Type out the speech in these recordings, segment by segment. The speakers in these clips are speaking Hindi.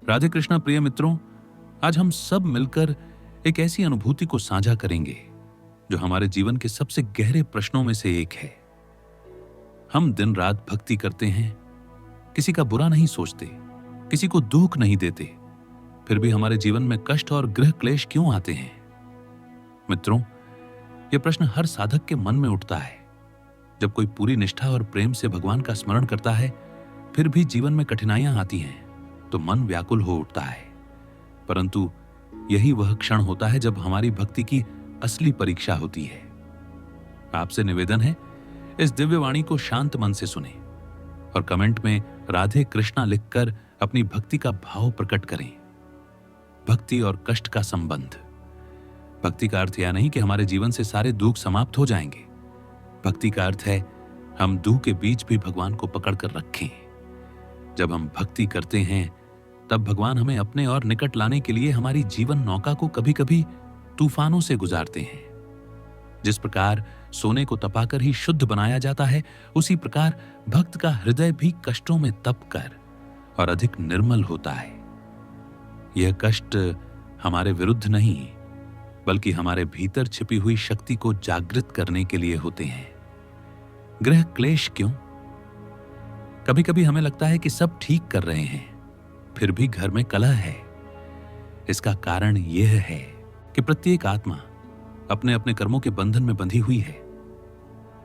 राधे कृष्णा प्रिय मित्रों, आज हम सब मिलकर एक ऐसी अनुभूति को साझा करेंगे जो हमारे जीवन के सबसे गहरे प्रश्नों में से एक है। हम दिन रात भक्ति करते हैं, किसी का बुरा नहीं सोचते, किसी को दुख नहीं देते, फिर भी हमारे जीवन में कष्ट और गृह क्लेश क्यों आते हैं? मित्रों, यह प्रश्न हर साधक के मन में उठता है। जब कोई पूरी निष्ठा और प्रेम से भगवान का स्मरण करता है, फिर भी जीवन में कठिनाइयां आती हैं तो मन व्याकुल हो उठता है। परंतु यही वह क्षण होता है जब हमारी भक्ति की असली परीक्षा होती है। आपसे निवेदन है, इस दिव्य वाणी को शांत मन से सुने और कमेंट में राधे कृष्णा लिखकर अपनी भक्ति का भाव प्रकट करें। भक्ति और कष्ट का संबंध। भक्ति का अर्थ यह नहीं कि हमारे जीवन से सारे दुख समाप्त हो जाएंगे। भक्ति का अर्थ है हम दुख के बीच भी भगवान को पकड़कर रखें। जब हम भक्ति करते हैं तब भगवान हमें अपने और निकट लाने के लिए हमारी जीवन नौका को कभी कभी तूफानों से गुजारते हैं। जिस प्रकार सोने को तपाकर ही शुद्ध बनाया जाता है, उसी प्रकार भक्त का हृदय भी कष्टों में तपकर और अधिक निर्मल होता है। यह कष्ट हमारे विरुद्ध नहीं, बल्कि हमारे भीतर छिपी हुई शक्ति को जागृत करने के लिए होते हैं। गृह क्लेश क्यों? कभी कभी हमें लगता है कि सब ठीक कर रहे हैं, फिर भी घर में कलह है। इसका कारण यह है कि प्रत्येक आत्मा अपने अपने कर्मों के बंधन में बंधी हुई है।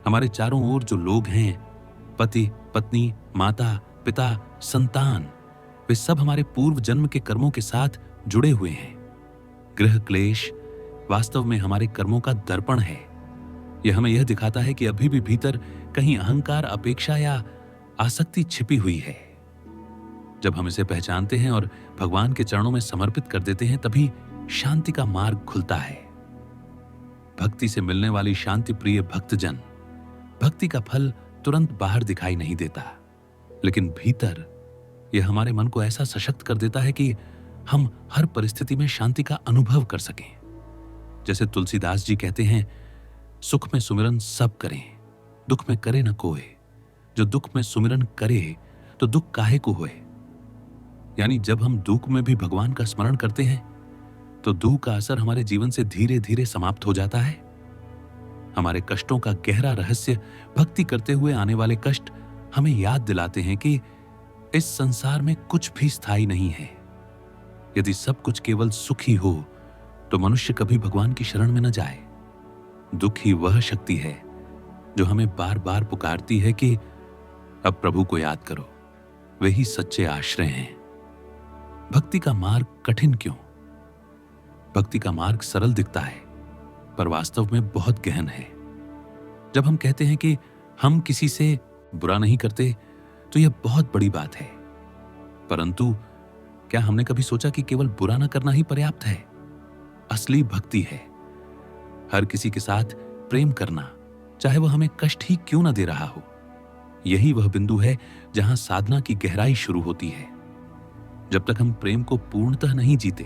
हमारे चारों ओर जो लोग हैं, पति, पत्नी, माता, पिता, संतान, वे सब हमारे पूर्व जन्म के कर्मों के साथ जुड़े हुए हैं। गृह क्लेश वास्तव में हमारे कर्मों का दर्पण है। यह हमें यह दिखाता है कि अभी भी भीतर कहीं अहंकार, अपेक्षा या आसक्ति छिपी हुई है। जब हम इसे पहचानते हैं और भगवान के चरणों में समर्पित कर देते हैं, तभी शांति का मार्ग खुलता है। भक्ति से मिलने वाली शांति प्रिय भक्तजन, भक्ति का फल तुरंत बाहर दिखाई नहीं देता, लेकिन भीतर यह हमारे मन को ऐसा सशक्त कर देता है कि हम हर परिस्थिति में शांति का अनुभव कर सकें। जैसे तुलसीदास जी कहते हैं, सुख में सुमिरन सब करें, दुख में करे न कोय। जो दुख में सुमिरन करे तो दुख काहे को होए। यानी जब हम दुख में भी भगवान का स्मरण करते हैं तो दुख का असर हमारे जीवन से धीरे धीरे समाप्त हो जाता है। हमारे कष्टों का गहरा रहस्य, भक्ति करते हुए आने वाले कष्ट हमें याद दिलाते हैं कि इस संसार में कुछ भी स्थायी नहीं है। यदि सब कुछ केवल सुख ही हो तो मनुष्य कभी भगवान की शरण में न जाए। दुख ही वह शक्ति है जो हमें बार बार पुकारती है कि अब प्रभु को याद करो, वे ही सच्चे आश्रय हैं। भक्ति का मार्ग कठिन क्यों? भक्ति का मार्ग सरल दिखता है, पर वास्तव में बहुत गहन है। जब हम कहते हैं कि हम किसी से बुरा नहीं करते, तो यह बहुत बड़ी बात है। परंतु क्या हमने कभी सोचा कि केवल बुरा न करना ही पर्याप्त है? असली भक्ति है हर किसी के साथ प्रेम करना, चाहे वह हमें कष्ट ही क्यों न दे रहा हो। यही वह बिंदु है जहां साधना की गहराई शुरू होती है। जब तक हम प्रेम को पूर्णतः नहीं जीते,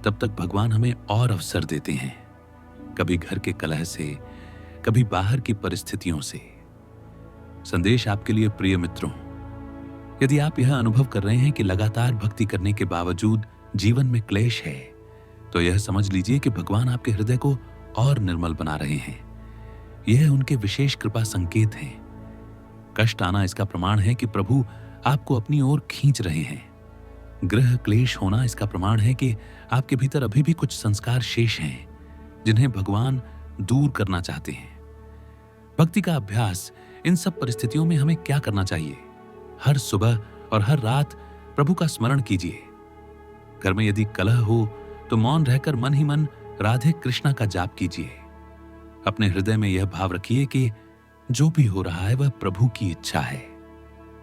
तब तक भगवान हमें और अवसर देते हैं, कभी घर के कलह से, कभी बाहर की परिस्थितियों से। संदेश आपके लिए प्रिय मित्रों, यदि आप यह अनुभव कर रहे हैं कि लगातार भक्ति करने के बावजूद जीवन में क्लेश है, तो यह समझ लीजिए कि भगवान आपके हृदय को और निर्मल बना रहे हैं। यह उनके विशेष कृपा संकेत हैं। कष्ट आना इसका प्रमाण है कि प्रभु आपको अपनी ओर खींच रहे हैं। गृह क्लेश होना इसका प्रमाण है कि आपके भीतर अभी भी कुछ संस्कार शेष हैं जिन्हें भगवान दूर करना चाहते हैं। भक्ति का अभ्यास इन सब परिस्थितियों में हमें क्या करना चाहिए? हर सुबह और हर रात प्रभु का स्मरण कीजिए। घर में यदि कलह हो तो मौन रहकर मन ही मन राधे कृष्णा का जाप कीजिए। अपने हृदय में यह भाव रखिए कि जो भी हो रहा है वह प्रभु की इच्छा है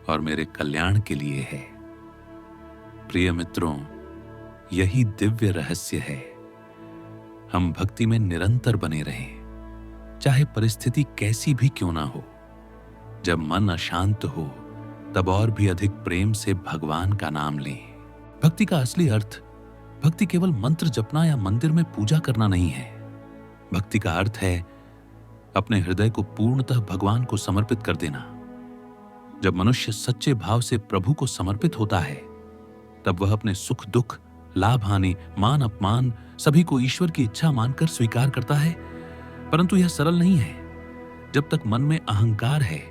और मेरे कल्याण के लिए है। प्रिय मित्रों, यही दिव्य रहस्य है। हम भक्ति में निरंतर बने रहें, चाहे परिस्थिति कैसी भी क्यों ना हो। जब मन अशांत हो, तब और भी अधिक प्रेम से भगवान का नाम लें। भक्ति का असली अर्थ भक्ति केवल मंत्र जपना या मंदिर में पूजा करना नहीं है। भक्ति का अर्थ है अपने हृदय को पूर्णतः भगवान को समर्पित कर देना। जब मनुष्य सच्चे भाव से प्रभु को समर्पित होता है, तब वह अपने सुख दुख, लाभ हानि, मान अपमान सभी को ईश्वर की इच्छा मानकर स्वीकार करता है। परंतु यह सरल नहीं है। जब तक मन में अहंकार है,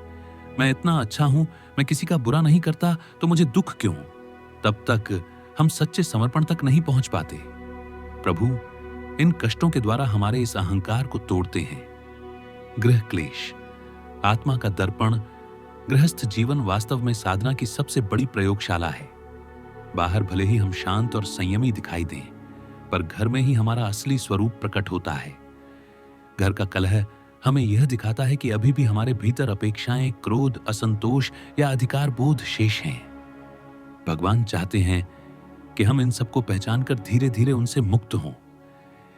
मैं इतना अच्छा हूं, मैं किसी का बुरा नहीं करता, तो मुझे दुख क्यों, तब तक हम सच्चे समर्पण तक नहीं पहुंच पाते। प्रभु इन कष्टों के द्वारा हमारे इस अहंकार को तोड़ते हैं। गृह क्लेश, आत्मा का दर्पण। गृहस्थ जीवन वास्तव में साधना की सबसे बड़ी प्रयोगशाला है। बाहर भले ही हम शांत और संयमी दिखाई दें, पर घर में ही हमारा असली स्वरूप प्रकट होता है। घर का कलह हमें यह दिखाता है कि अभी भी हमारे भीतर अपेक्षाएं, क्रोध, असंतोष या अधिकार बोध शेष हैं। भगवान चाहते हैं कि हम इन सबको पहचानकर धीरे धीरे उनसे मुक्त हों।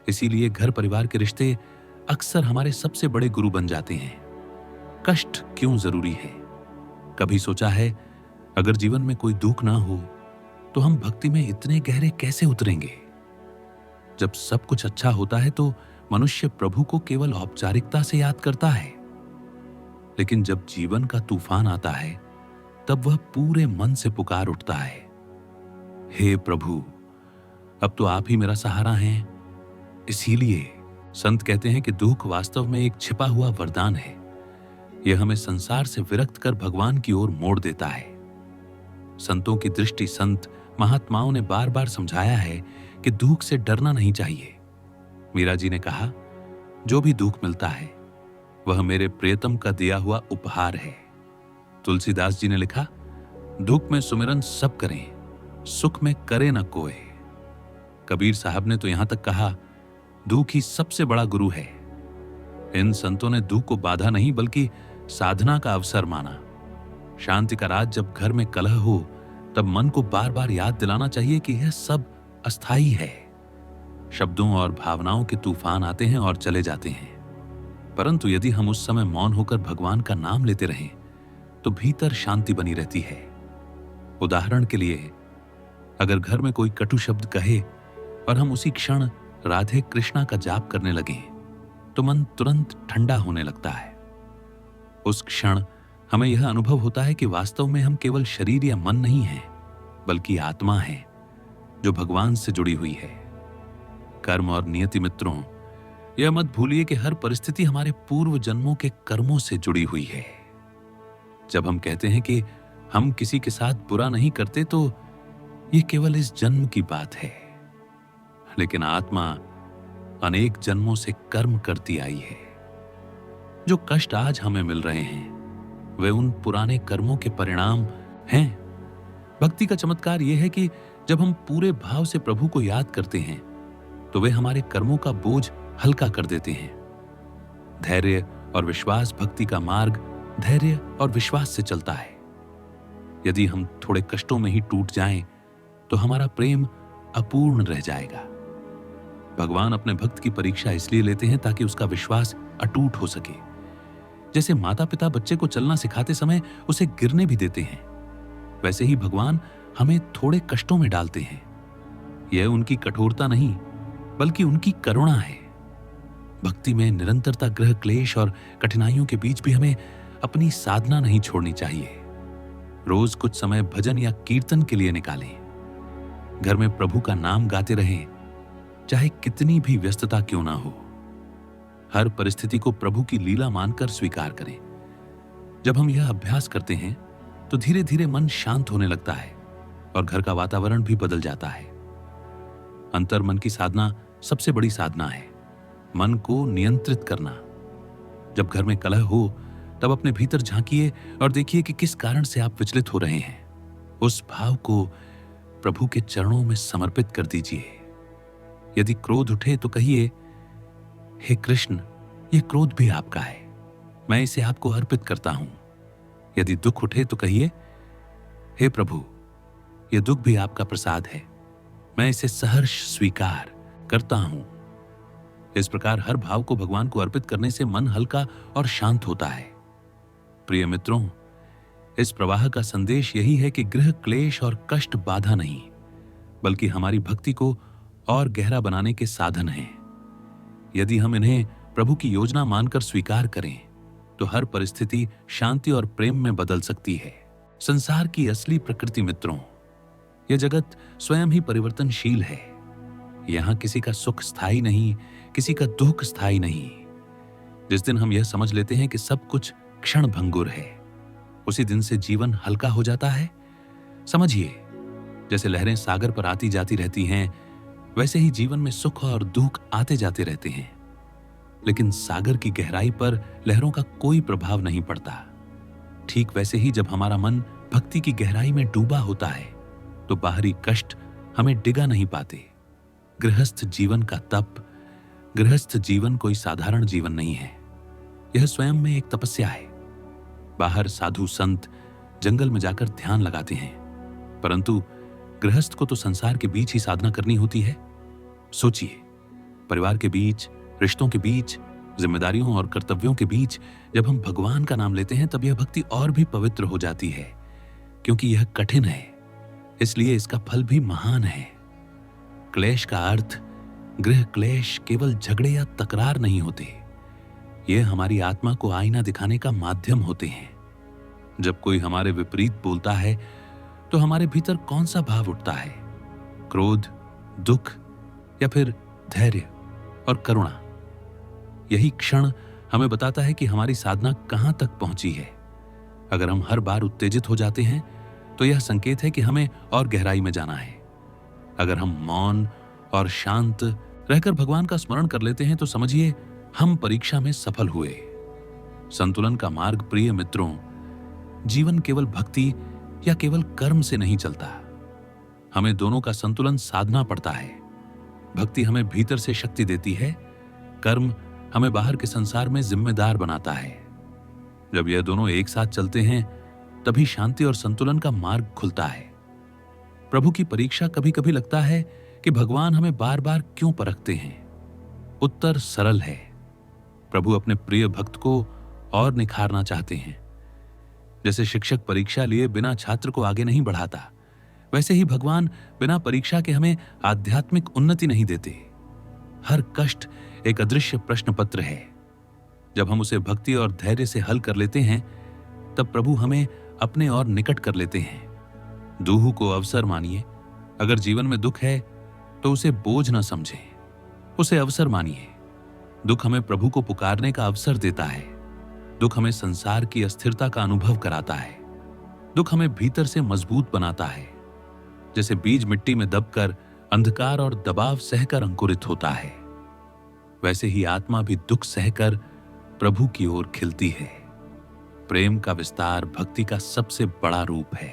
इसीलिए घर परिवार के रिश्ते अक्सर हमारे सबसे बड़े गुरु बन जाते हैं। कष्ट क्यों जरूरी है? कभी सोचा है, अगर जीवन में कोई दुख ना हो तो हम भक्ति में इतने गहरे कैसे उतरेंगे? जब सब कुछ अच्छा होता है तो मनुष्य प्रभु को केवल औपचारिकता से याद करता है, लेकिन जब जीवन का तूफान आता है तब वह पूरे मन से पुकार उठता है, हे प्रभु, अब तो आप ही मेरा सहारा हैं। इसीलिए संत कहते हैं कि दुख वास्तव में एक छिपा हुआ वरदान है। यह हमें संसार से विरक्त कर भगवान की ओर मोड़ देता है। संतों की दृष्टि, संत महात्माओं ने बार बार समझाया है कि दुख से डरना नहीं चाहिए। मीरा जी ने कहा, जो भी दुख मिलता है वह मेरे प्रियतम का दिया हुआ उपहार है। तुलसीदास जी ने लिखा, दुख में सुमिरन सब करें, सुख में करे न कोय। कबीर साहब ने तो यहां तक कहा, दुख ही सबसे बड़ा गुरु है। इन संतों ने दुख को बाधा नहीं बल्कि साधना का अवसर माना। शांति का राज जब घर में कलह हो तब मन को बार बार याद दिलाना चाहिए कि यह सब अस्थाई है। शब्दों और भावनाओं के तूफान आते हैं और चले जाते हैं, परंतु यदि हम उस समय मौन होकर भगवान का नाम लेते रहें तो भीतर शांति बनी रहती है। उदाहरण के लिए, अगर घर में कोई कटु शब्द कहे और हम उसी क्षण राधे कृष्णा का जाप करने लगें तो मन तुरंत ठंडा होने लगता है। उस क्षण हमें यह अनुभव होता है कि वास्तव में हम केवल शरीर या मन नहीं हैं, बल्कि आत्मा है जो भगवान से जुड़ी हुई है। कर्म और नियति मित्रों, यह मत भूलिए कि हर परिस्थिति हमारे पूर्व जन्मों के कर्मों से जुड़ी हुई है। जब हम कहते हैं कि हम किसी के साथ बुरा नहीं करते तो यह केवल इस जन्म की बात है, लेकिन आत्मा अनेक जन्मों से कर्म करती आई है। जो कष्ट आज हमें मिल रहे हैं वे उन पुराने कर्मों के परिणाम हैं। भक्ति का चमत्कार यह है कि जब हम पूरे भाव से प्रभु को याद करते हैं तो वे हमारे कर्मों का बोझ हल्का कर देते हैं। धैर्य और विश्वास भक्ति का मार्ग धैर्य और विश्वास से चलता है। यदि हम थोड़े कष्टों में ही टूट जाएं तो हमारा प्रेम अपूर्ण रह जाएगा। भगवान अपने भक्त की परीक्षा इसलिए लेते हैं ताकि उसका विश्वास अटूट हो सके। जैसे माता पिता बच्चे को चलना सिखाते समय उसे गिरने भी देते हैं, वैसे ही भगवान हमें थोड़े कष्टों में डालते हैं। यह उनकी कठोरता नहीं बल्कि उनकी करुणा है। भक्ति में निरंतरता, गृह क्लेश और कठिनाइयों के बीच भी हमें अपनी साधना नहीं छोड़नी चाहिए। रोज कुछ समय भजन या कीर्तन के लिए निकालें। घर में प्रभु का नाम गाते रहें, चाहे कितनी भी व्यस्तता क्यों ना हो। हर परिस्थिति को प्रभु की लीला मानकर स्वीकार करें। जब हम यह अभ्यास करते हैं तो धीरे धीरे मन शांत होने लगता है और घर का वातावरण भी बदल जाता है। अंतर मन की साधना सबसे बड़ी साधना है, मन को नियंत्रित करना। जब घर में कलह हो तब अपने भीतर झांकिए और देखिए कि किस कारण से आप विचलित हो रहे हैं। उस भाव को प्रभु के चरणों में समर्पित कर दीजिए। यदि क्रोध उठे तो कहिए, हे कृष्ण, यह क्रोध भी आपका है, मैं इसे आपको अर्पित करता हूं। यदि दुख उठे तो कहिए, हे प्रभु, यह दुख भी आपका प्रसाद है, मैं इसे सहर्ष स्वीकार करता हूं। इस प्रकार हर भाव को भगवान को अर्पित करने से मन हल्का और शांत होता है। प्रिय मित्रों, इस प्रवाह का संदेश यही है कि गृह क्लेश और कष्ट बाधा नहीं, बल्कि हमारी भक्ति को और गहरा बनाने के साधन हैं। यदि हम इन्हें प्रभु की योजना मानकर स्वीकार करें तो हर परिस्थिति शांति और प्रेम में बदल सकती है। संसार की असली प्रकृति मित्रों यह जगत स्वयं ही परिवर्तनशील है। यहां किसी का सुख स्थायी नहीं, किसी का दुख स्थायी नहीं। जिस दिन हम यह समझ लेते हैं कि सब कुछ क्षण भंगुर है, उसी दिन से जीवन हल्का हो जाता है। समझिए, जैसे लहरें सागर पर आती जाती रहती हैं, वैसे ही जीवन में सुख और दुख आते जाते रहते हैं, लेकिन सागर की गहराई पर लहरों का कोई प्रभाव नहीं पड़ता। ठीक वैसे ही जब हमारा मन भक्ति की गहराई में डूबा होता है, तो बाहरी कष्ट हमें डिगा नहीं पाते। गृहस्थ जीवन का तप, गृहस्थ जीवन कोई साधारण जीवन नहीं है। यह स्वयं में एक तपस्या है। बाहर साधु संत जंगल में जाकर ध्यान लगाते हैं, परंतु गृहस्थ को तो संसार के बीच ही साधना करनी होती है। सोचिए, परिवार के बीच, रिश्तों के बीच, जिम्मेदारियों और कर्तव्यों के बीच जब हम भगवान का नाम लेते हैं, तब यह भक्ति और भी पवित्र हो जाती है, क्योंकि यह कठिन है, इसलिए इसका फल भी महान है। क्लेश का अर्थ, गृह क्लेश केवल झगड़े या तकरार नहीं होते, यह हमारी आत्मा को आईना दिखाने का माध्यम होते हैं। जब कोई हमारे विपरीत बोलता है, तो हमारे भीतर कौन सा भाव उठता है? क्रोध, दुख या फिर धैर्य और करुणा? यही क्षण हमें बताता है कि हमारी साधना कहां तक पहुंची है। अगर हम हर बार उत्तेजित हो जाते हैं, तो यह संकेत है कि हमें और गहराई में जाना है। अगर हम मौन और शांत रहकर भगवान का स्मरण कर लेते हैं, तो समझिए हम परीक्षा में सफल हुए। संतुलन का मार्ग, प्रिय मित्रों, जीवन केवल भक्ति या केवल कर्म से नहीं चलता। हमें दोनों का संतुलन साधना पड़ता है। भक्ति हमें भीतर से शक्ति देती है, कर्म हमें बाहर के संसार में जिम्मेदार बनाता है। जब यह दोनों एक साथ चलते हैं, तभी शांति और संतुलन का मार्ग खुलता है। प्रभु की परीक्षा कभी कभी लगता है कि भगवान हमें बार बार क्यों परखते हैं। उत्तर सरल है, प्रभु अपने प्रिय भक्त को और निखारना चाहते हैं। जैसे शिक्षक परीक्षा लिए बिना छात्र को आगे नहीं बढ़ाता, वैसे ही भगवान बिना परीक्षा के हमें आध्यात्मिक उन्नति नहीं देते। हर कष्ट एक अदृश्य प्रश्न पत्र है। जब हम उसे भक्ति और धैर्य से हल कर लेते हैं, तब प्रभु हमें अपने और निकट कर लेते हैं। दुख को अवसर मानिए। अगर जीवन में दुख है, तो उसे बोझ न समझें, उसे अवसर मानिए। दुख हमें प्रभु को पुकारने का अवसर देता है। दुख हमें संसार की अस्थिरता का अनुभव कराता है। दुख हमें भीतर से मजबूत बनाता है। जैसे बीज मिट्टी में दबकर अंधकार और दबाव सहकर अंकुरित होता है, वैसे ही आत्मा भी दुख सहकर प्रभु की ओर खिलती है। प्रेम का विस्तार भक्ति का सबसे बड़ा रूप है।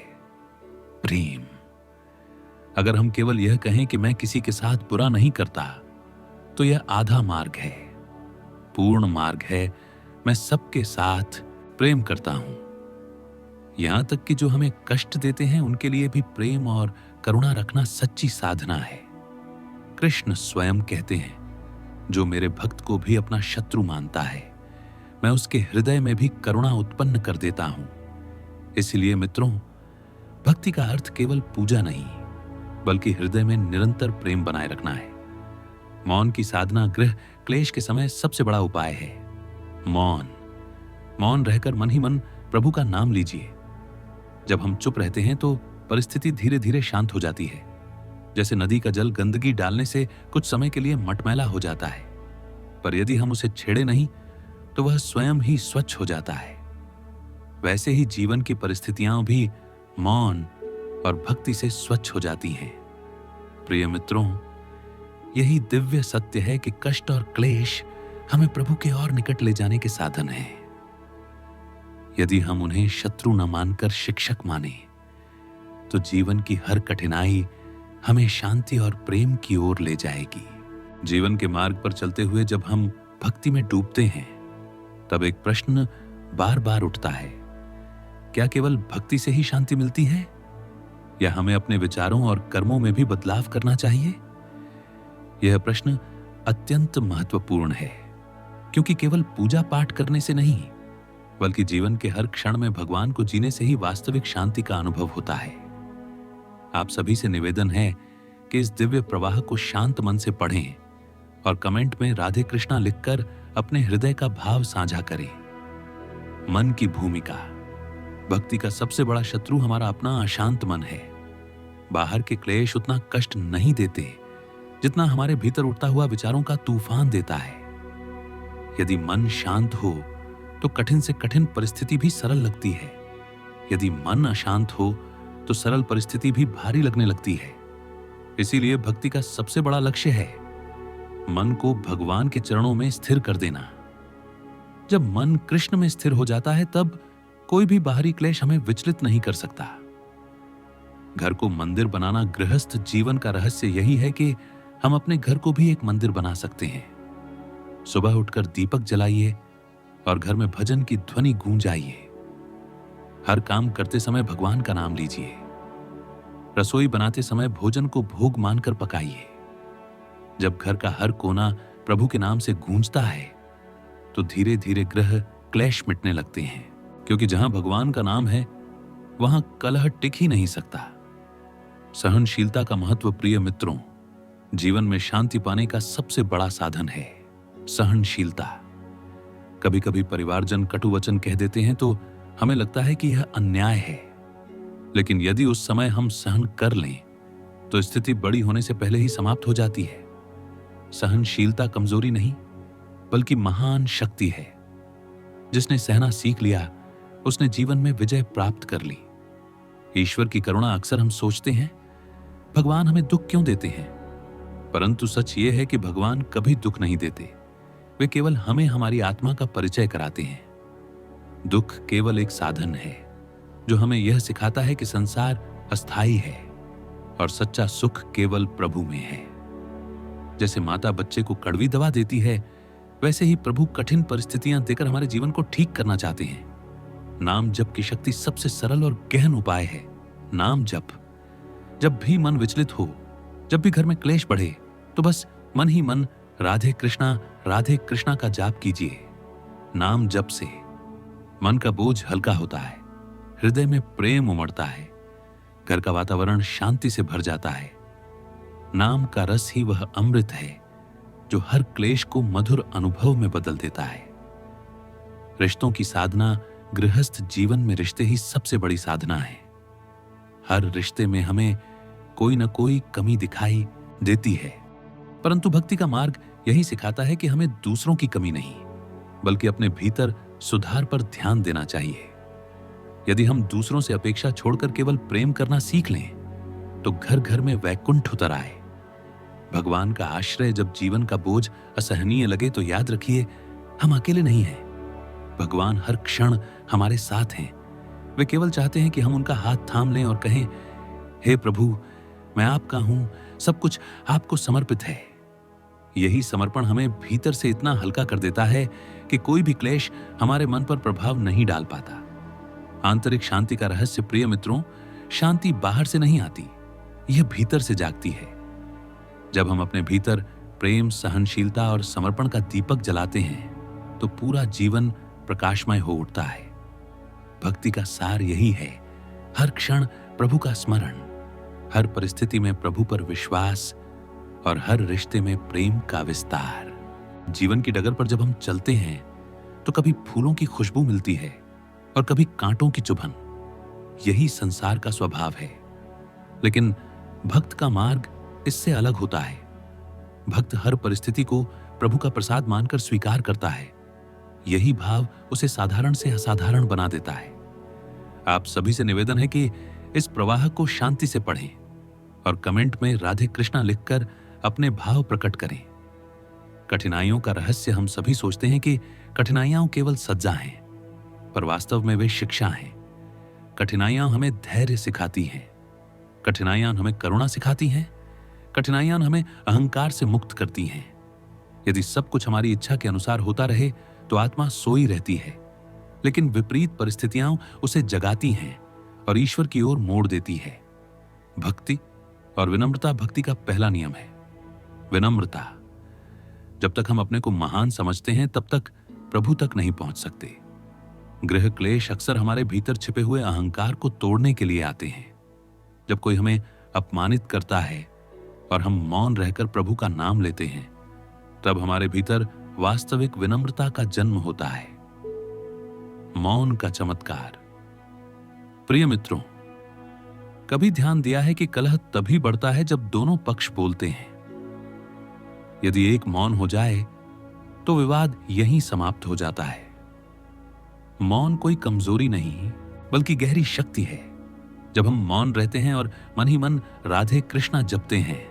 प्रेम। अगर हम केवल यह कहें कि मैं किसी के साथ बुरा नहीं करता, तो यह आधा मार्ग है। पूर्ण मार्ग है, मैं सबके साथ प्रेम करता हूं। यहां तक कि जो हमें कष्ट देते हैं, उनके लिए भी प्रेम और करुणा रखना सच्ची साधना है। कृष्ण स्वयं कहते हैं, जो मेरे भक्त को भी अपना शत्रु मानता है, मैं उसके हृदय में भी करुणा उत्पन्न कर देता हूं। इसलिए मित्रों, भक्ति का अर्थ केवल पूजा नहीं, बल्कि हृदय में निरंतर प्रेम बनाए रखना है। मौन की साधना गृह क्लेश के समय सबसे बड़ा उपाय है। मौन रहकर मन ही मन प्रभु का नाम लीजिए। जब हम चुप रहते हैं, तो परिस्थिति धीरे धीरे शांत हो जाती है। जैसे नदी का जल गंदगी डालने से कुछ समय के लिए मटमैला हो जाता है, पर यदि हम उसे छेड़े नहीं, तो वह स्वयं ही स्वच्छ हो जाता है। वैसे ही जीवन की परिस्थितियां भी मौन और भक्ति से स्वच्छ हो जाती हैं। प्रिय मित्रों, यही दिव्य सत्य है कि कष्ट और क्लेश हमें प्रभु के और निकट ले जाने के साधन हैं। यदि हम उन्हें शत्रु न मानकर शिक्षक माने, तो जीवन की हर कठिनाई हमें शांति और प्रेम की ओर ले जाएगी। जीवन के मार्ग पर चलते हुए जब हम भक्ति में डूबते हैं, तब एक प्रश्न बार बार उठता है, क्या केवल भक्ति से ही शांति मिलती है, या हमें अपने विचारों और कर्मों में भी बदलाव करना चाहिए? यह प्रश्न अत्यंत महत्वपूर्ण है, क्योंकि केवल पूजा पाठ करने से नहीं, बल्कि जीवन के हर क्षण में भगवान को जीने से ही वास्तविक शांति का अनुभव होता है। आप सभी से निवेदन है कि इस दिव्य प्रवाह को शांत मन से पढ़ें और कमेंट में राधे कृष्णा लिखकर अपने हृदय का भाव साझा करें। मन की भूमिका। भक्ति का सबसे बड़ा शत्रु हमारा अपना अशांत मन है। बाहर के क्लेश उतना कष्ट नहीं देते जितना हमारे भीतर उठता हुआ विचारों का तूफान देता है। यदि मन शांत हो तो कठिन से कठिन परिस्थिति भी सरल लगती है। यदि मन अशांत हो तो सरल परिस्थिति भी भारी लगने लगती है। इसीलिए भक्ति का सबसे बड़ा लक्ष्य है मन को भगवान के चरणों में स्थिर कर देना। जब मन कृष्ण में स्थिर हो जाता है तब कोई भी बाहरी क्लेश हमें विचलित नहीं कर सकता। घर को मंदिर बनाना गृहस्थ जीवन का रहस्य यही है कि हम अपने घर को भी एक मंदिर बना सकते हैं। सुबह उठकर दीपक जलाइए और घर में भजन की ध्वनि गूंजाइए। हर काम करते समय भगवान का नाम लीजिए। रसोई बनाते समय भोजन को भोग मानकर पकाइए। जब घर का हर कोना प्रभु के नाम से गूंजता है तो धीरे धीरे ग्रह क्लेश मिटने लगते हैं, क्योंकि जहां भगवान का नाम है वहां कलह टिक ही नहीं सकता। सहनशीलता का महत्व प्रिय मित्रों जीवन में शांति पाने का सबसे बड़ा साधन है सहनशीलता। कभी कभी परिवारजन कटु वचन कह देते हैं तो हमें लगता है कि यह अन्याय है, लेकिन यदि उस समय हम सहन कर लें तो स्थिति बड़ी होने से पहले ही समाप्त हो जाती है। सहनशीलता कमजोरी नहीं बल्कि महान शक्ति है। जिसने सहना सीख लिया उसने जीवन में विजय प्राप्त कर ली। ईश्वर की करुणा अक्सर हम सोचते हैं भगवान हमें दुख क्यों देते हैं, परंतु सच ये है कि भगवान कभी दुख नहीं देते। वे केवल हमें हमारी आत्मा का परिचय कराते हैं। दुख केवल एक साधन है जो हमें यह सिखाता है कि संसार अस्थायी है और सच्चा सुख केवल प्रभु में है। जैसे माता बच्चे को कड़वी दवा देती है, वैसे ही प्रभु कठिन परिस्थितियां देकर हमारे जीवन को ठीक करना चाहते हैं। नाम जप की शक्ति सबसे सरल और गहन उपाय है। नाम जप। जब भी मन विचलित हो, जब भी घर में क्लेश बढ़े, तो बस मन ही मन राधे कृष्णा का जाप कीजिए। नाम जप से मन का बोझ हल्का होता है, हृदय में प्रेम उमड़ता है, घर का वातावरण शांति से भर जाता है। नाम का रस ही वह अमृत है जो हर क्लेश को मधुर अनुभव में बदल देता है। रिश्तों की साधना गृहस्थ जीवन में रिश्ते ही सबसे बड़ी साधना है। हर रिश्ते में हमें कोई न कोई कमी दिखाई देती है, परंतु भक्ति का मार्ग यही सिखाता है कि हमें दूसरों की कमी नहीं बल्कि अपने भीतर सुधार पर ध्यान देना चाहिए। यदि हम दूसरों से अपेक्षा छोड़कर केवल प्रेम करना सीख लें तो घर घर में वैकुंठ उतर आए। भगवान का आश्रय जब जीवन का बोझ असहनीय लगे तो याद रखिए हम अकेले नहीं हैं। भगवान हर क्षण हमारे साथ हैं। वे केवल चाहते हैं कि हम उनका हाथ थाम लें और कहें, हे प्रभु मैं आपका हूं, सब कुछ आपको समर्पित है। यही समर्पण हमें भीतर से इतना हल्का कर देता है कि कोई भी क्लेश हमारे मन पर प्रभाव नहीं डाल पाता। आंतरिक शांति का रहस्य प्रिय मित्रों, शांति बाहर से नहीं आती, यह भीतर से जागती है। जब हम अपने भीतर प्रेम, सहनशीलता और समर्पण का दीपक जलाते हैं तो पूरा जीवन प्रकाशमय हो उठता है। भक्ति का सार यही है, हर क्षण प्रभु का स्मरण, हर परिस्थिति में प्रभु पर विश्वास और हर रिश्ते में प्रेम का विस्तार। जीवन की डगर पर जब हम चलते हैं तो कभी फूलों की खुशबू मिलती है और कभी कांटों की चुभन। यही संसार का स्वभाव है, लेकिन भक्त का मार्ग इससे अलग होता है। भक्त हर परिस्थिति को प्रभु का प्रसाद मानकर स्वीकार करता है। यही भाव उसे साधारण से असाधारण बना देता है। आप सभी से निवेदन है कि इस प्रवाह को शांति से पढ़ें और कमेंट में राधे कृष्णा लिखकर अपने भाव प्रकट करें। कठिनाइयों का रहस्य हम सभी सोचते हैं कि कठिनाइयां केवल सज्जा हैं, पर वास्तव में वे शिक्षा हैं। कठिनाइयां हमें धैर्य सिखाती हैं, कठिनाइयां हमें करुणा सिखाती हैं, कठिनाइयां हमें अहंकार से मुक्त करती हैं। यदि सब कुछ हमारी इच्छा के अनुसार होता रहे तो आत्मा सोई रहती है, लेकिन विपरीत परिस्थितियां उसे जगाती हैं और ईश्वर की ओर मोड़ देती है। भक्ति और विनम्रता भक्ति का पहला नियम है। विनम्रता। जब तक हम अपने को महान समझते हैं तब तक प्रभु तक नहीं पहुंच सकते। गृह क्लेश अक्सर हमारे भीतर छिपे हुए अहंकार को तोड़ने के लिए आते हैं। जब कोई हमें अपमानित करता है और हम मौन रहकर प्रभु का नाम लेते हैं, तब हमारे भीतर वास्तविक विनम्रता का जन्म होता है। मौन का चमत्कार। प्रिय मित्रों, कभी ध्यान दिया है कि कलह तभी बढ़ता है जब दोनों पक्ष बोलते हैं। यदि एक मौन हो जाए तो विवाद यहीं समाप्त हो जाता है। मौन कोई कमजोरी नहीं बल्कि गहरी शक्ति है। जब हम मौन रहते हैं और मन ही मन राधे कृष्णा जपते हैं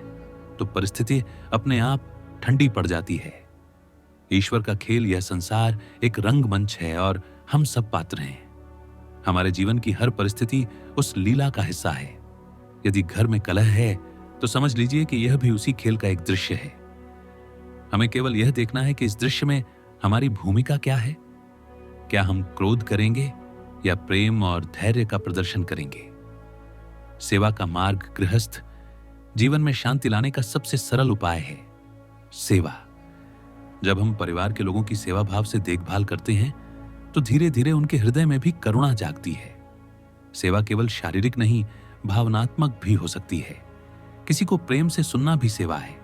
तो परिस्थिति अपने आप ठंडी पड़ जाती है। ईश्वर का खेल, यह संसार एक रंगमंच है और हम सब पात्र हैं। हमारे जीवन की हर परिस्थिति उस लीला का हिस्सा है। यदि घर में कलह है तो समझ लीजिए कि यह भी उसी खेल का एक दृश्य है। हमें केवल यह देखना है कि इस दृश्य में हमारी भूमिका क्या है। क्या हम क्रोध करेंगे या प्रेम और धैर्य का प्रदर्शन करेंगे। सेवा का मार्ग गृहस्थ जीवन में शांति लाने का सबसे सरल उपाय है सेवा। जब हम परिवार के लोगों की सेवा भाव से देखभाल करते हैं तो धीरे धीरे उनके हृदय में भी करुणा जागती है। सेवा केवल शारीरिक नहीं, भावनात्मक भी हो सकती है। किसी को प्रेम से सुनना भी सेवा है,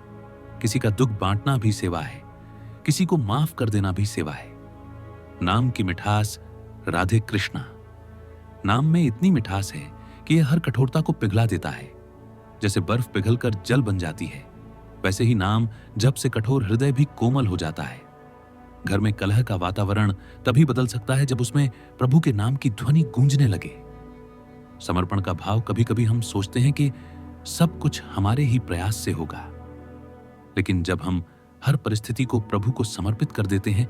किसी का दुख बांटना भी सेवा है, किसी को माफ कर देना भी सेवा है। नाम की मिठास राधे कृष्णा। नाम में इतनी मिठास है कि यह हर कठोरता को पिघला देता है। जैसे बर्फ पिघलकर जल बन जाती है, वैसे ही नाम जब से कठोर हृदय भी कोमल हो जाता है। घर में कलह का वातावरण तभी बदल सकता है जब उसमें प्रभु के नाम की ध्वनि गूंजने लगे। समर्पण का भाव, कभी कभी हम सोचते हैं कि सब कुछ हमारे ही प्रयास से होगा, लेकिन जब हम हर परिस्थिति को प्रभु को समर्पित कर देते हैं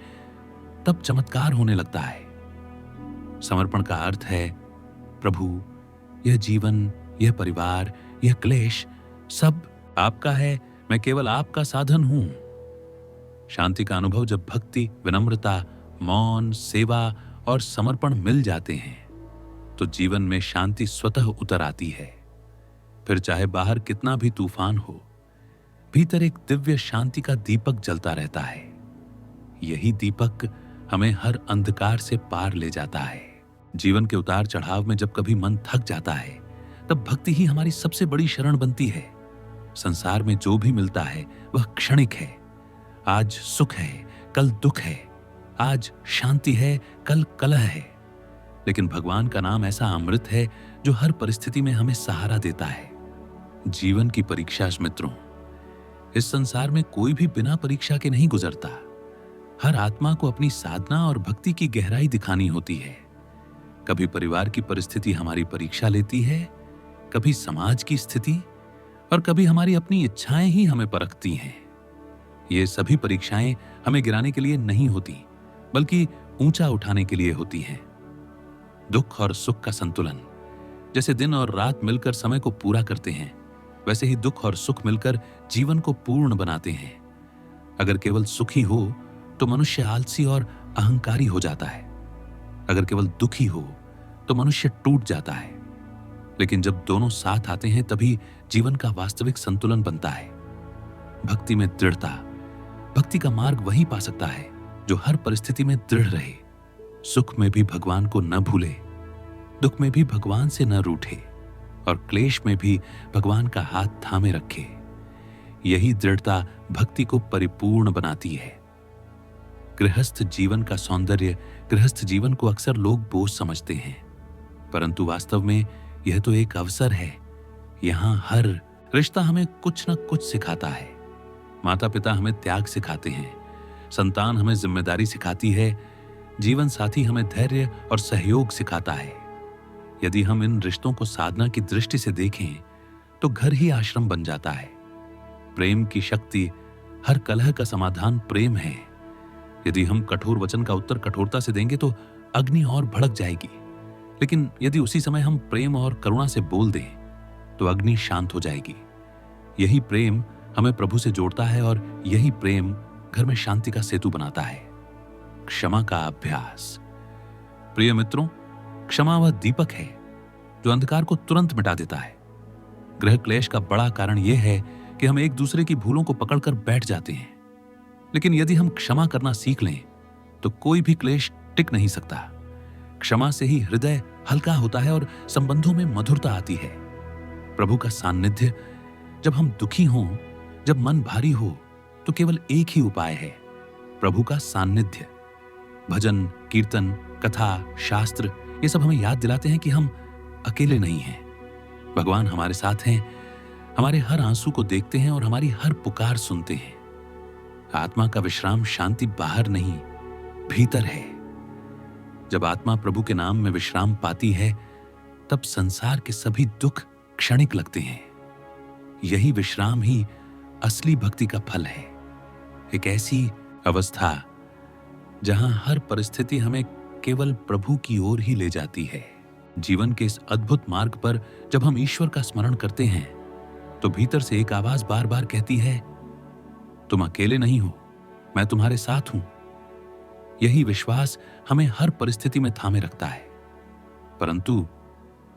तब चमत्कार होने लगता है। समर्पण का अर्थ है, प्रभु यह जीवन, यह परिवार, यह क्लेश सब आपका है, मैं केवल आपका साधन हूं। शांति का अनुभव जब भक्ति, विनम्रता, मौन, सेवा और समर्पण मिल जाते हैं तो जीवन में शांति स्वतः उतर आती है। फिर चाहे बाहर कितना भी तूफान हो, भीतर एक दिव्य शांति का दीपक जलता रहता है। यही दीपक हमें हर अंधकार से पार ले जाता है। जीवन के उतार चढ़ाव में जब कभी मन थक जाता है तब भक्ति ही हमारी सबसे बड़ी शरण बनती है। संसार में जो भी मिलता है वह क्षणिक है। आज सुख है, कल दुख है, आज शांति है, कल कलह है, लेकिन भगवान का नाम ऐसा अमृत है जो हर परिस्थिति में हमें सहारा देता है। जीवन की परीक्षा मित्रों, इस संसार में कोई भी बिना परीक्षा के नहीं गुजरता। हर आत्मा को अपनी साधना और भक्ति की गहराई दिखानी होती है। कभी परिवार की परिस्थिति हमारी परीक्षा लेती है, कभी समाज की स्थिति, और कभी हमारी अपनी इच्छाएं ही हमें परखती हैं। ये सभी परीक्षाएं हमें गिराने के लिए नहीं होती, बल्कि ऊंचा उठाने के लिए होती हैं। दुख और सुख का संतुलन, जैसे दिन और रात मिलकर समय को पूरा करते हैं, वैसे ही दुख और सुख मिलकर जीवन को पूर्ण बनाते हैं। अगर केवल सुखी हो तो मनुष्य आलसी और अहंकारी हो जाता है। अगर केवल दुखी हो तो मनुष्य टूट जाता है। लेकिन जब दोनों साथ आते हैं तभी जीवन का वास्तविक संतुलन बनता है। भक्ति में दृढ़ता। भक्ति का मार्ग वही पा सकता है जो हर परिस्थिति में दृढ़ रहे। सुख में भी भगवान को न भूले, दुख में भी भगवान से न रूठे और क्लेश में भी भगवान का हाथ थामे रखे। यही दृढ़ता भक्ति को परिपूर्ण बनाती है। गृहस्थ जीवन का सौंदर्य, गृहस्थ जीवन को अक्सर लोग बोझ समझते हैं, परंतु वास्तव में यह तो एक अवसर है। यहां हर रिश्ता हमें कुछ न कुछ सिखाता है। माता पिता हमें त्याग सिखाते हैं, संतान हमें जिम्मेदारी सिखाती है, जीवन साथी हमें धैर्य और सहयोग सिखाता है। यदि हम इन रिश्तों को साधना की दृष्टि से देखें तो घर ही आश्रम बन जाता है। प्रेम की शक्ति, हर कलह का समाधान प्रेम है। यदि हम कठोर वचन का उत्तर कठोरता से देंगे तो अग्नि और भड़क जाएगी, लेकिन यदि उसी समय हम प्रेम और करुणा से बोल दें तो अग्नि शांत हो जाएगी। यही प्रेम हमें प्रभु से जोड़ता है और यही प्रेम घर में शांति का सेतु बनाता है। क्षमा का अभ्यास। प्रिय मित्रों, क्षमा वह दीपक है जो अंधकार को तुरंत मिटा देता है। गृह क्लेश का बड़ा कारण यह है कि हम एक दूसरे की भूलों को पकड़कर बैठ जाते हैं, लेकिन यदि हम क्षमा करना सीख लें तो कोई भी क्लेश टिक नहीं सकता। क्षमा से ही हृदय हल्का होता है और संबंधों में मधुरता आती है। प्रभु का सान्निध्य, जब हम दुखी हों, जब मन भारी हो, तो केवल एक ही उपाय है, प्रभु का सान्निध्य। भजन, कीर्तन, कथा, शास्त्र, ये सब हमें याद दिलाते हैं कि हम अकेले नहीं हैं, भगवान हमारे साथ हैं, हमारे हर आंसू को देखते हैं और हमारी हर पुकार सुनते हैं। आत्मा का विश्राम शांति बाहर नहीं, भीतर है। जब आत्मा प्रभु के नाम में विश्राम पाती है, तब संसार के सभी दुख क्षणिक लगते हैं। यही विश्राम ही असली भक्ति का फल है। एक ऐसी अवस्था जहां हर परिस्थिति हमें केवल प्रभु की ओर ही ले जाती है। जीवन के इस अद्भुत मार्ग पर जब हम ईश्वर का स्मरण करते हैं, तो भीतर से एक आवाज बार बार कहती है, तुम अकेले नहीं हो, मैं तुम्हारे साथ हूं। यही विश्वास हमें हर परिस्थिति में थामे रखता है। परंतु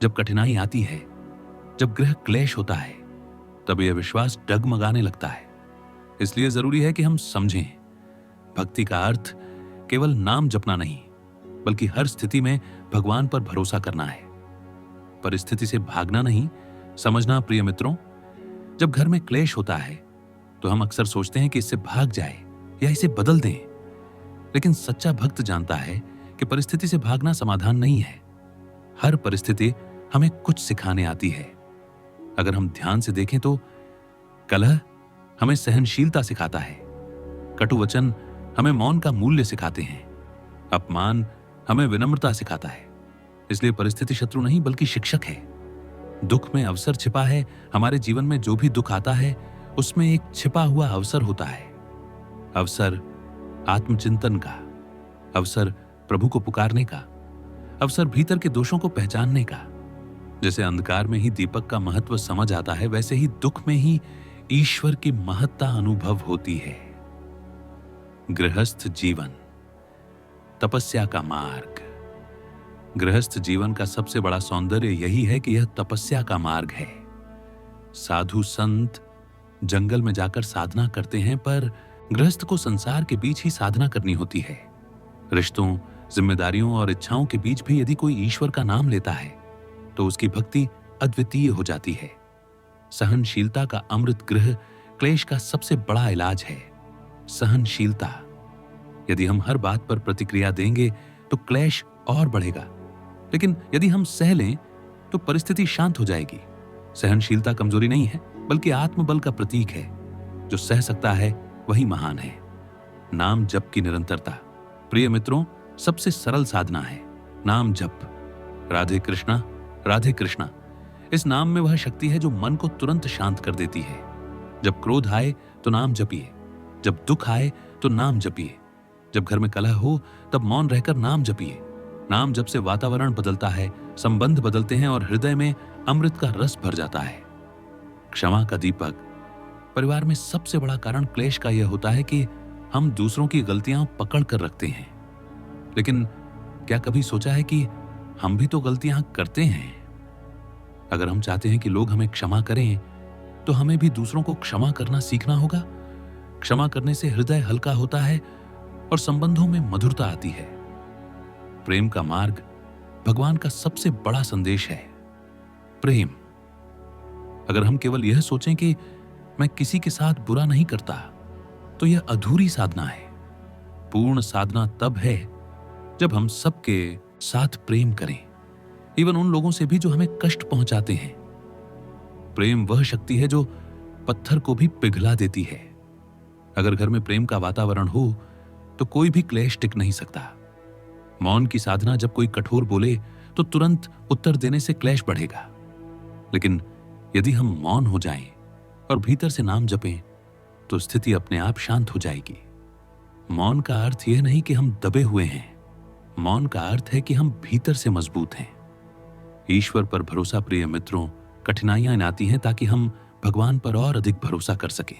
जब कठिनाई आती है, जब गृह क्लेश होता है, तब यह विश्वास डगमगाने लगता है। इसलिए जरूरी है कि हम समझें, भक्ति का अर्थ केवल नाम जपना नहीं, बल्कि हर स्थिति में भगवान पर भरोसा करना है। परिस्थिति से भागना नहीं, समझना। प्रिय मित्रों, जब घर में क्लेश होता है तो हम अक्सर सोचते हैं कि इससे भाग जाए या इसे बदल दें। लेकिन सच्चा भक्त जानता है कि परिस्थिति से भागना समाधान नहीं है। हर परिस्थिति हमें कुछ सिखाने आती है। अगर हम ध्यान से देखें तो कलह हमें सहनशीलता सिखाता है, कटु वचन हमें मौन का मूल्य सिखाते हैं, अपमान हमें विनम्रता सिखाता है। इसलिए परिस्थिति शत्रु नहीं बल्कि शिक्षक है। दुख में अवसर छिपा है। हमारे जीवन में जो भी दुख आता है, उसमें एक छिपा हुआ अवसर होता है। अवसर आत्मचिंतन का, अवसर प्रभु को पुकारने का, अवसर भीतर के दोषों को पहचानने का। जैसे अंधकार में ही दीपक का महत्व समझ आता है, वैसे ही दुख में ही ईश्वर की महत्ता अनुभव होती है। गृहस्थ जीवन, तपस्या का मार्ग। गृहस्थ जीवन का सबसे बड़ा सौंदर्य यही है कि यह तपस्या का मार्ग है। साधु संत जंगल में जाकर साधना करते हैं, पर गृहस्थ को संसार के बीच ही साधना करनी होती है। रिश्तों, जिम्मेदारियों और इच्छाओं के बीच भी यदि कोई ईश्वर का नाम लेता है, तो उसकी भक्ति अद्वितीय हो जाती है। सहनशीलता का अमृत गृह क्लेश का सबसे बड़ा इलाज है। सहनशीलता। यदि हम हर बात पर प्रतिक्रिया देंगे तो क्लेश और बढ़ेगा, लेकिन यदि हम सह लें तो परिस्थिति शांत हो जाएगी। सहनशीलता कमजोरी नहीं है, बल्कि आत्मबल का प्रतीक है। जो सह सकता है वही महान है। नाम जप की निरंतरता। प्रिय मित्रों, सबसे सरल साधना है नाम जप। राधे कृष्णा, राधे कृष्णा। इस नाम में वह शक्ति है जो मन को तुरंत शांत कर देती है। जब क्रोध आए तो नाम जपिए, जब दुख आए तो नाम जपिए, जब घर में कलह हो तब मौन रहकर नाम जपिए। नाम जप से वातावरण बदलता है, संबंध बदलते हैं और हृदय में अमृत का रस भर जाता है। क्षमा का दीपक। परिवार में सबसे बड़ा कारण क्लेश का यह होता है कि हम दूसरों की गलतियां पकड़ कर रखते हैं। लेकिन क्या कभी सोचा है कि हम भी तो गलतियां करते हैं? अगर हम चाहते हैं कि लोग हमें क्षमा करें, तो हमें भी दूसरों को क्षमा करना सीखना होगा। क्षमा करने से हृदय हल्का होता है और संबंधों में मधुरता आती है। प्रेम का मार्ग भगवान का सबसे बड़ा संदेश है, प्रेम। अगर हम केवल यह सोचें कि मैं किसी के साथ बुरा नहीं करता, तो यह अधूरी साधना है। पूर्ण साधना तब है जब हम सबके साथ प्रेम करें, इवन उन लोगों से भी जो हमें कष्ट पहुंचाते हैं। प्रेम वह शक्ति है जो पत्थर को भी पिघला देती है। अगर घर में प्रेम का वातावरण हो तो कोई भी क्लेश टिक नहीं सकता। मौन की साधना। जब कोई कठोर बोले तो तुरंत उत्तर देने से क्लेश बढ़ेगा, लेकिन यदि हम मौन हो जाएं और भीतर से नाम जपें, तो स्थिति अपने आप शांत हो जाएगी। मौन का अर्थ यह नहीं कि हम दबे हुए हैं, मौन का अर्थ है कि हम भीतर से मजबूत हैं। ईश्वर पर भरोसा। प्रिय मित्रों, कठिनाइयां आती हैं ताकि हम भगवान पर और अधिक भरोसा कर सकें।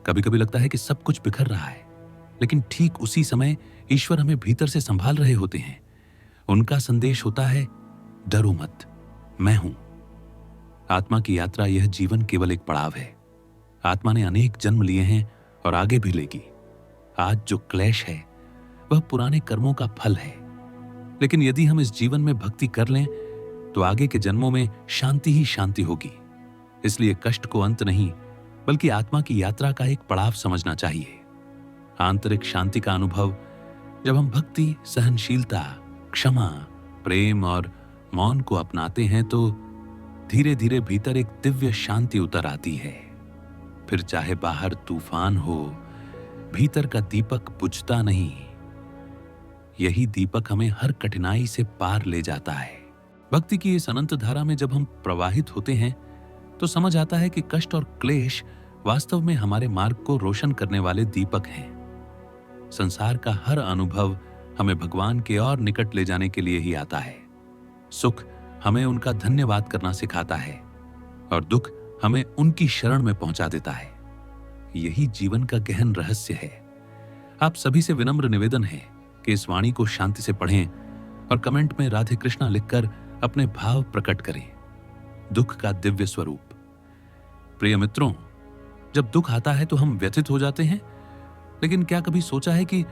कभी कभी लगता है कि सब कुछ बिखर रहा है, लेकिन ठीक उसी समय ईश्वर हमें भीतर से संभाल रहे होते हैं। उनका संदेश होता है, डरो मत, मैं हूं। आत्मा की यात्रा। यह जीवन केवल एक पड़ाव है। आत्मा ने अनेक जन्म लिए हैं और आगे भी लेगी। आज जो क्लेश है वह पुराने कर्मों का फल है, लेकिन यदि हम इस जीवन में भक्ति कर लें तो आगे के जन्मों में शांति ही शांति होगी। इसलिए कष्ट को अंत नहीं, बल्कि आत्मा की यात्रा का एक पड़ाव समझना चाहिए। आंतरिक शांति का अनुभव जब हम भक्ति, सहनशीलता, क्षमा, प्रेम और मौन को अपनाते हैं, तो धीरे धीरे भीतर एक दिव्य शांति उतर आती है। फिर चाहे बाहर तूफान हो, भीतर का दीपक बुझता नहीं। यही दीपक हमें हर कठिनाई से पार ले जाता है। भक्ति की इस अनंत धारा में जब हम प्रवाहित होते हैं तो समझ आता है कि कष्ट और क्लेश वास्तव में हमारे मार्ग को रोशन करने वाले दीपक हैं। संसार का हर अनुभव हमें भगवान के और निकट ले जाने के लिए ही आता है। सुख हमें उनका धन्यवाद करना सिखाता है और दुख हमें उनकी शरण में पहुंचा देता है। यही जीवन का गहन रहस्य है। आप सभी से विनम्र निवेदन है कि इस वाणी को शांति से पढ़ें और कमेंट में राधे कृष्णा लिखकर अपने भाव प्रकट करें। दुख का दिव्य स्वरूप। प्रिय मित्रों, जब दुख आता है तो हम व्यथित हो जाते हैं, लेकिन क्या कभी सोचा है कि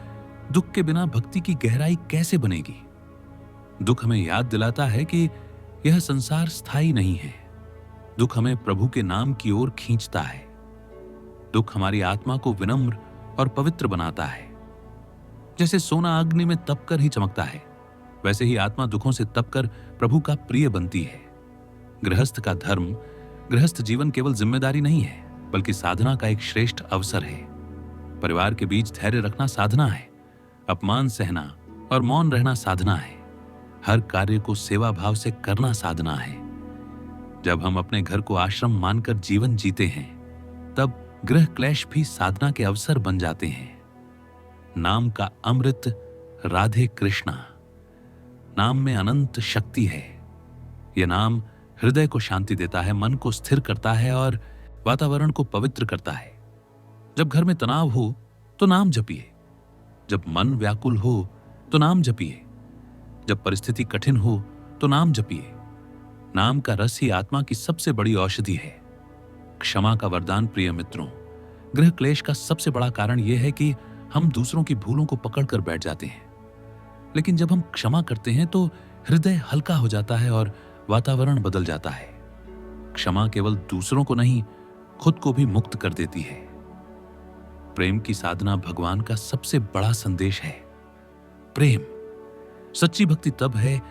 दुख के बिना भक्ति की गहराई कैसे बनेगी? दुख हमें याद दिलाता है कि यह संसार स्थायी नहीं है। दुख हमें प्रभु के नाम की ओर खींचता है। दुख हमारी आत्मा को विनम्र और पवित्र बनाता है। जैसे सोना अग्नि में तपकर ही चमकता है, वैसे ही आत्मा दुखों से तपकर प्रभु का प्रिय बनती है। गृहस्थ का धर्म, गृहस्थ जीवन केवल जिम्मेदारी नहीं है, बल्कि साधना का एक श्रेष्ठ अवसर है। परिवार के बीच धैर्य रखना साधना है। अपमान सहना और मौन रहना साधना है। हर कार्य को सेवा भाव से करना साधना है। जब हम अपने घर को आश्रम मानकर जीवन जीते हैं, तब गृह क्लेश भी साधना के अवसर बन जाते हैं। नाम का अमृत राधे कृष्णा। नाम में अनंत शक्ति है। यह नाम हृदय को शांति देता है, मन को स्थिर करता है और वातावरण को पवित्र करता है। जब घर में तनाव हो तो नाम जपिए। जब मन व्याकुल हो तो नाम जपिए। जब परिस्थिति कठिन हो तो नाम जपिए। नाम का रस ही आत्मा की सबसे बड़ी औषधि है। क्षमा का वरदान। प्रिय मित्रों, गृह क्लेश का सबसे बड़ा कारण यह है कि हम दूसरों की भूलों को पकड़कर बैठ जाते हैं, लेकिन जब हम क्षमा करते हैं तो हृदय हल्का हो जाता है और वातावरण बदल जाता है। क्षमा केवल दूसरों को नहीं, खुद को भी मुक्त कर देती है। प्रेम की साधना भगवान का सबसे बड़ा संदेश है। प्रेम। सच्ची भक्ति तब है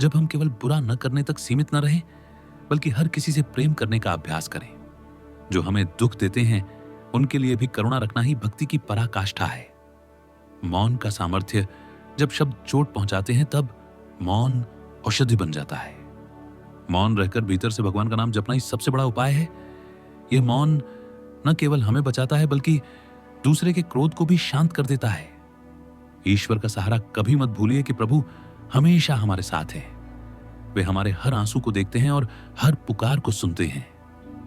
जब हम केवल बुरा न करने तक सीमित न रहें, बल्कि हर किसी से प्रेम करने का अभ्यास करें। जो हमें दुख देते हैं, उनके लिए भी करुणा रखना ही भक्ति की पराकाष्ठा है। मौन का सामर्थ्य। जब शब्द चोट पहुंचाते हैं, तब मौन औषधि बन जाता है। मौन रहकर भीतर से भगवान का नाम जपना ही सबसे बड़ा उपाय है। यह मौन न केवल हमें बचाता है, बल्कि दूसरे के क्रोध को भी शांत कर देता है। ईश्वर का सहारा कभी मत भूलिए कि प्रभु हमेशा हमारे साथ है। वे हमारे हर आंसू को देखते हैं और हर पुकार को सुनते हैं।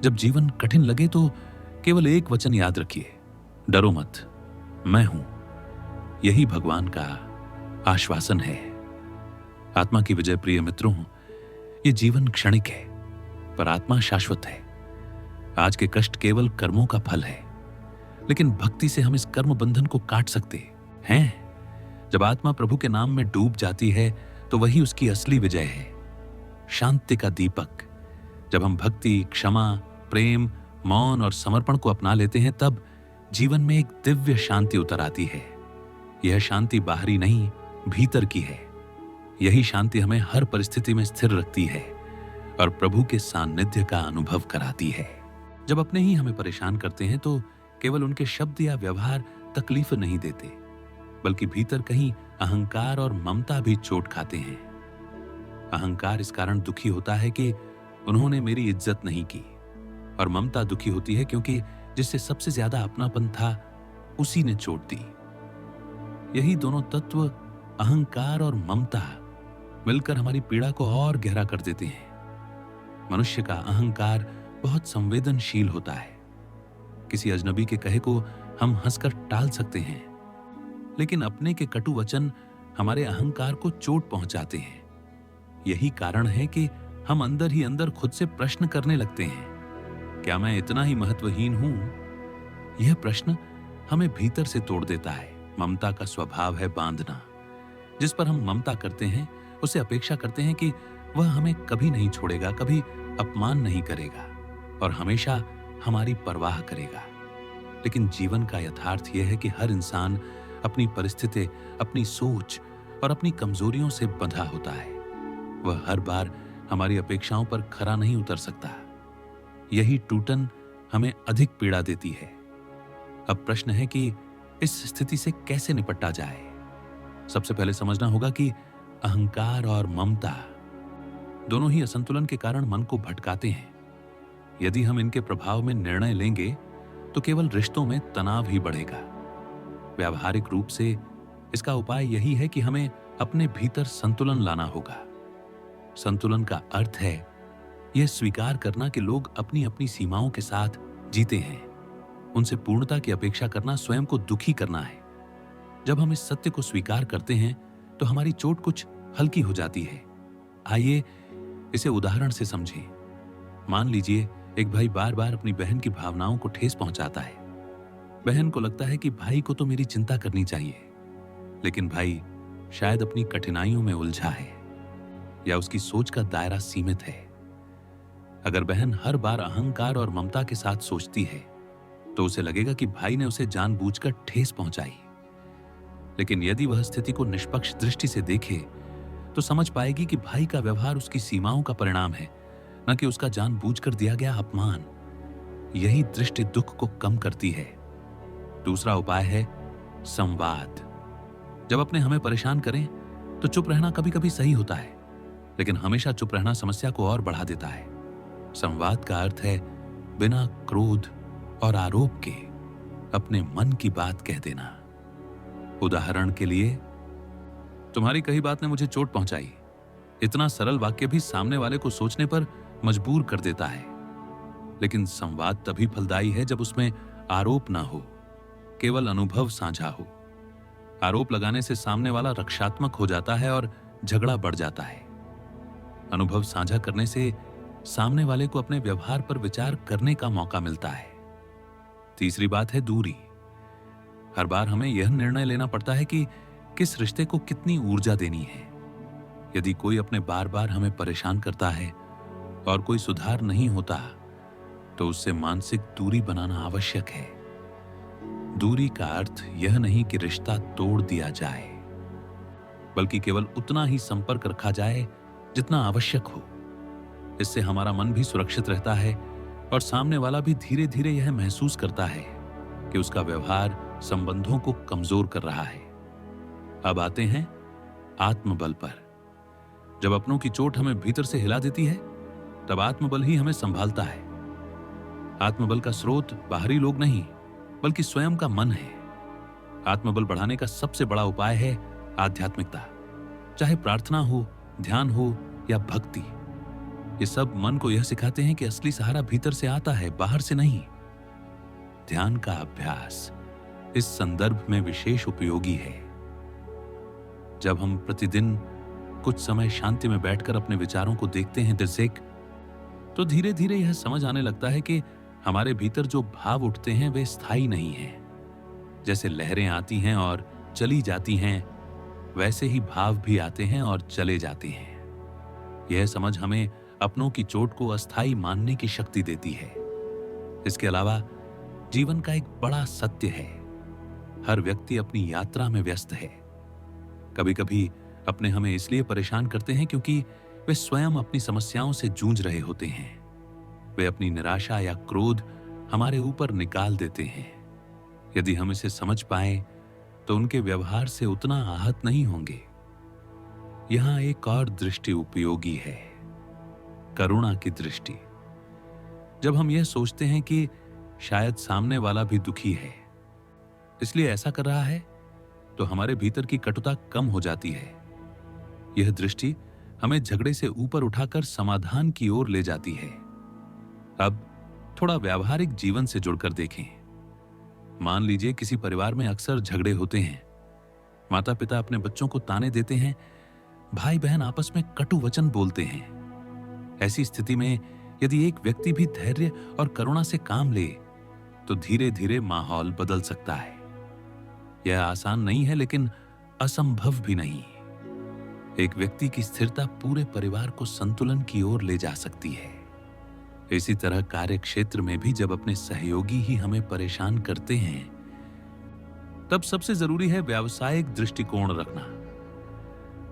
जब जीवन कठिन लगे तो केवल एक वचन याद रखिए, डरो मत, मैं हूं। यही भगवान का आश्वासन है। आत्मा की विजय। प्रिय मित्रों, ये जीवन क्षणिक है, पर आत्मा शाश्वत है। आज के कष्ट केवल कर्मों का फल है, लेकिन भक्ति से हम इस कर्म बंधन को काट सकते हैं। जब आत्मा प्रभु के नाम में डूब जाती है तो वही उसकी असली विजय है। शांति का दीपक। जब हम भक्ति, क्षमा, प्रेम, मौन और समर्पण को अपना लेते हैं, तब जीवन में एक दिव्य शांति उतर आती है। यह शांति बाहरी नहीं, भीतर की है। यही शांति हमें हर परिस्थिति में स्थिर रखती है और प्रभु के सान्निध्य का अनुभव कराती है। जब अपने ही हमें परेशान करते हैं तो केवल उनके शब्द या व्यवहार तकलीफ नहीं देते, बल्कि भीतर कहीं अहंकार और ममता भी चोट खाते हैं। अहंकार इस कारण दुखी होता है कि उन्होंने मेरी इज्जत नहीं की, और ममता दुखी होती है क्योंकि जिससे सबसे ज्यादा अपनापन था, उसी ने चोट दी। यही दोनों तत्व, अहंकार और ममता, मिलकर हमारी पीड़ा को और गहरा कर देते हैं। मनुष्य का अहंकार बहुत संवेदनशील होता है। किसी अजनबी के कहे को हम हंसकर टाल सकते हैं, लेकिन अपने के कटु वचन हमारे अहंकार को चोट पहुंचाते हैं। यही कारण है कि हम अंदर ही अंदर खुद से प्रश्न करने लगते हैं, क्या मैं इतना ही महत्वहीन हूं? यह प्रश्न हमें भीतर से तोड़ देता है। ममता का स्वभाव है बांधना। जिस पर हम ममता करते हैं, उसे अपेक्षा करते हैं कि वह हमें कभी नहीं छोड़ेगा, कभी अपमान नहीं करेगा और हमेशा हमारी परवाह करेगा। लेकिन जीवन का यथार्थ यह है कि हर इंसान अपनी परिस्थिति, अपनी सोच और अपनी कमजोरियों से बंधा होता है। वह हर बार हमारी अपेक्षाओं पर खरा नहीं उतर सकता। यही टूटन हमें अधिक पीड़ा देती है। अब प्रश्न है कि इस स्थिति से कैसे निपटा जाए। सबसे पहले समझना होगा कि अहंकार और ममता दोनों ही असंतुलन के कारण मन को भटकाते हैं। यदि हम इनके प्रभाव में निर्णय लेंगे तो केवल रिश्तों में तनाव ही बढ़ेगा। व्यावहारिक रूप से इसका उपाय यही है कि हमें अपने भीतर संतुलन लाना होगा। संतुलन का अर्थ है यह स्वीकार करना कि लोग अपनी अपनी सीमाओं के साथ जीते हैं। उनसे पूर्णता की अपेक्षा करना स्वयं को दुखी करना है। जब हम इस सत्य को स्वीकार करते हैं तो हमारी चोट कुछ हल्की हो जाती है। आइए इसे उदाहरण से समझें। मान लीजिए एक भाई बार बार अपनी बहन की भावनाओं को ठेस पहुंचाता है। बहन को लगता है कि भाई को तो मेरी चिंता करनी चाहिए, लेकिन भाई शायद अपनी कठिनाइयों में उलझा है या उसकी सोच का दायरा सीमित है। अगर बहन हर बार अहंकार और ममता के साथ सोचती है तो उसे लगेगा कि भाई ने उसे जानबूझकर ठेस पहुंचाई। लेकिन यदि वह स्थिति को निष्पक्ष दृष्टि से देखे तो समझ पाएगी कि भाई का व्यवहार उसकी सीमाओं का परिणाम है, न कि उसका जानबूझकर दिया गया अपमान। यही दृष्टि दुख को कम करती है। दूसरा उपाय है संवाद। जब अपने हमें परेशान करें तो चुप रहना कभी कभी सही होता है, लेकिन हमेशा चुप रहना समस्या को और बढ़ा देता है। संवाद का अर्थ है बिना क्रोध और आरोप के अपने मन की बात कह देना। उदाहरण के लिए, तुम्हारी कही बात ने मुझे चोट पहुंचाई। इतना सरल वाक्य भी सामने वाले को सोचने पर मजबूर कर देता है। लेकिन संवाद तभी फलदायी है जब उसमें आरोप ना हो, केवल अनुभव साझा हो। आरोप लगाने से सामने वाला रक्षात्मक हो जाता है और झगड़ा बढ़ जाता है। अनुभव साझा करने से सामने वाले को अपने व्यवहार पर विचार करने का मौका मिलता है। तीसरी बात है दूरी। हर बार हमें यह निर्णय लेना पड़ता है कि किस रिश्ते को कितनी ऊर्जा देनी है। यदि कोई अपने बार बार हमें परेशान करता है और कोई सुधार नहीं होता तो उससे मानसिक दूरी बनाना आवश्यक है। दूरी का अर्थ यह नहीं कि रिश्ता तोड़ दिया जाए, बल्कि केवल उतना ही संपर्क रखा जाए जितना आवश्यक हो। इससे हमारा मन भी सुरक्षित रहता है और सामने वाला भी धीरे धीरे यह महसूस करता है कि उसका व्यवहार संबंधों को कमजोर कर रहा है। अब आते हैं आत्मबल पर। जब अपनों की चोट हमें भीतर से हिला देती है तब आत्मबल ही हमें संभालता है। आत्मबल का स्रोत बाहरी लोग नहीं, बल्कि स्वयं का मन है। आत्मबल बढ़ाने का सबसे बड़ा उपाय है आध्यात्मिकता। चाहे प्रार्थना हो, ध्यान हो या भक्ति, ये सब मन को यह सिखाते हैं कि असली सहारा भीतर से आता है, बाहर से नहीं। ध्यान का अभ्यास इस संदर्भ में विशेष उपयोगी है। जब हम प्रतिदिन कुछ समय शांति में बैठकर अपने विचारों को देखते हैं दर्शक, तो धीरे धीरे यह समझ आने लगता है कि हमारे भीतर जो भाव उठते हैं वे स्थायी नहीं हैं। जैसे लहरें आती हैं और चली जाती हैं, वैसे ही भाव भी आते हैं और चले जाते हैं। यह समझ हमें अपनों की चोट को अस्थायी मानने की शक्ति देती है। इसके अलावा जीवन का एक बड़ा सत्य है, हर व्यक्ति अपनी यात्रा में व्यस्त है। कभी कभी अपने हमें इसलिए परेशान करते हैं क्योंकि वे स्वयं अपनी समस्याओं से जूझ रहे होते हैं। वे अपनी निराशा या क्रोध हमारे ऊपर निकाल देते हैं। यदि हम इसे समझ पाएं तो उनके व्यवहार से उतना आहत नहीं होंगे। यहां एक और दृष्टि उपयोगी है, करुणा की दृष्टि। जब हम यह सोचते हैं कि शायद सामने वाला भी दुखी है, इसलिए ऐसा कर रहा है, तो हमारे भीतर की कटुता कम हो जाती है। यह दृष्टि हमें झगड़े से ऊपर उठाकर समाधान की ओर ले जाती है। अब थोड़ा व्यावहारिक जीवन से जुड़कर देखें। मान लीजिए किसी परिवार में अक्सर झगड़े होते हैं। माता पिता अपने बच्चों को ताने देते हैं, भाई बहन आपस में कटु वचन बोलते हैं। ऐसी स्थिति में यदि एक व्यक्ति भी धैर्य और करुणा से काम ले तो धीरे धीरे माहौल बदल सकता है। यह आसान नहीं है, लेकिन असंभव भी नहीं। एक व्यक्ति की स्थिरता पूरे परिवार को संतुलन की ओर ले जा सकती है। इसी तरह कार्य क्षेत्र में भी जब अपने सहयोगी ही हमें परेशान करते हैं, तब सबसे जरूरी है व्यावसायिक दृष्टिकोण रखना।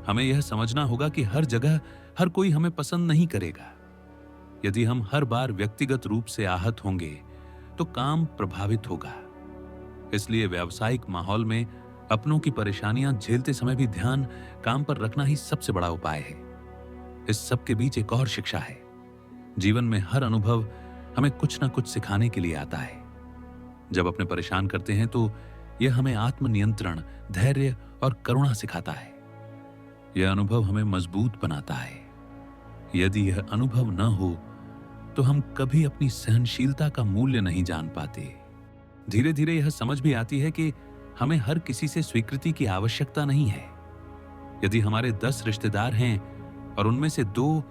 हमें यह समझना होगा कि हर जगह हर कोई हमें पसंद नहीं करेगा। यदि हम हर बार व्यक्तिगत रूप से आहत होंगे तो काम प्रभावित होगा। इसलिए व्यावसायिक माहौल में अपनों की परेशानियां झेलते समय भी ध्यान काम पर रखना ही सबसे बड़ा उपाय है। इस सब के बीच एक और शिक्षा है। जीवन में हर अनुभव हमें कुछ ना कुछ सिखाने के लिए आता है। जब अपने परेशान करते हैं तो यह हमें आत्मनियंत्रण, धैर्य और करुणा सिखाता है। यह अनुभव हमें मजबूत बनाता है। यदि यह अनुभव न हो तो हम कभी अपनी सहनशीलता का मूल्य नहीं जान पाते। धीरे धीरे यह समझ भी आती है कि हमें हर किसी से स्वीकृति की आवश्यकता नहीं है। यदि हमारे 10 रिश्तेदार हैं और उनमें से 2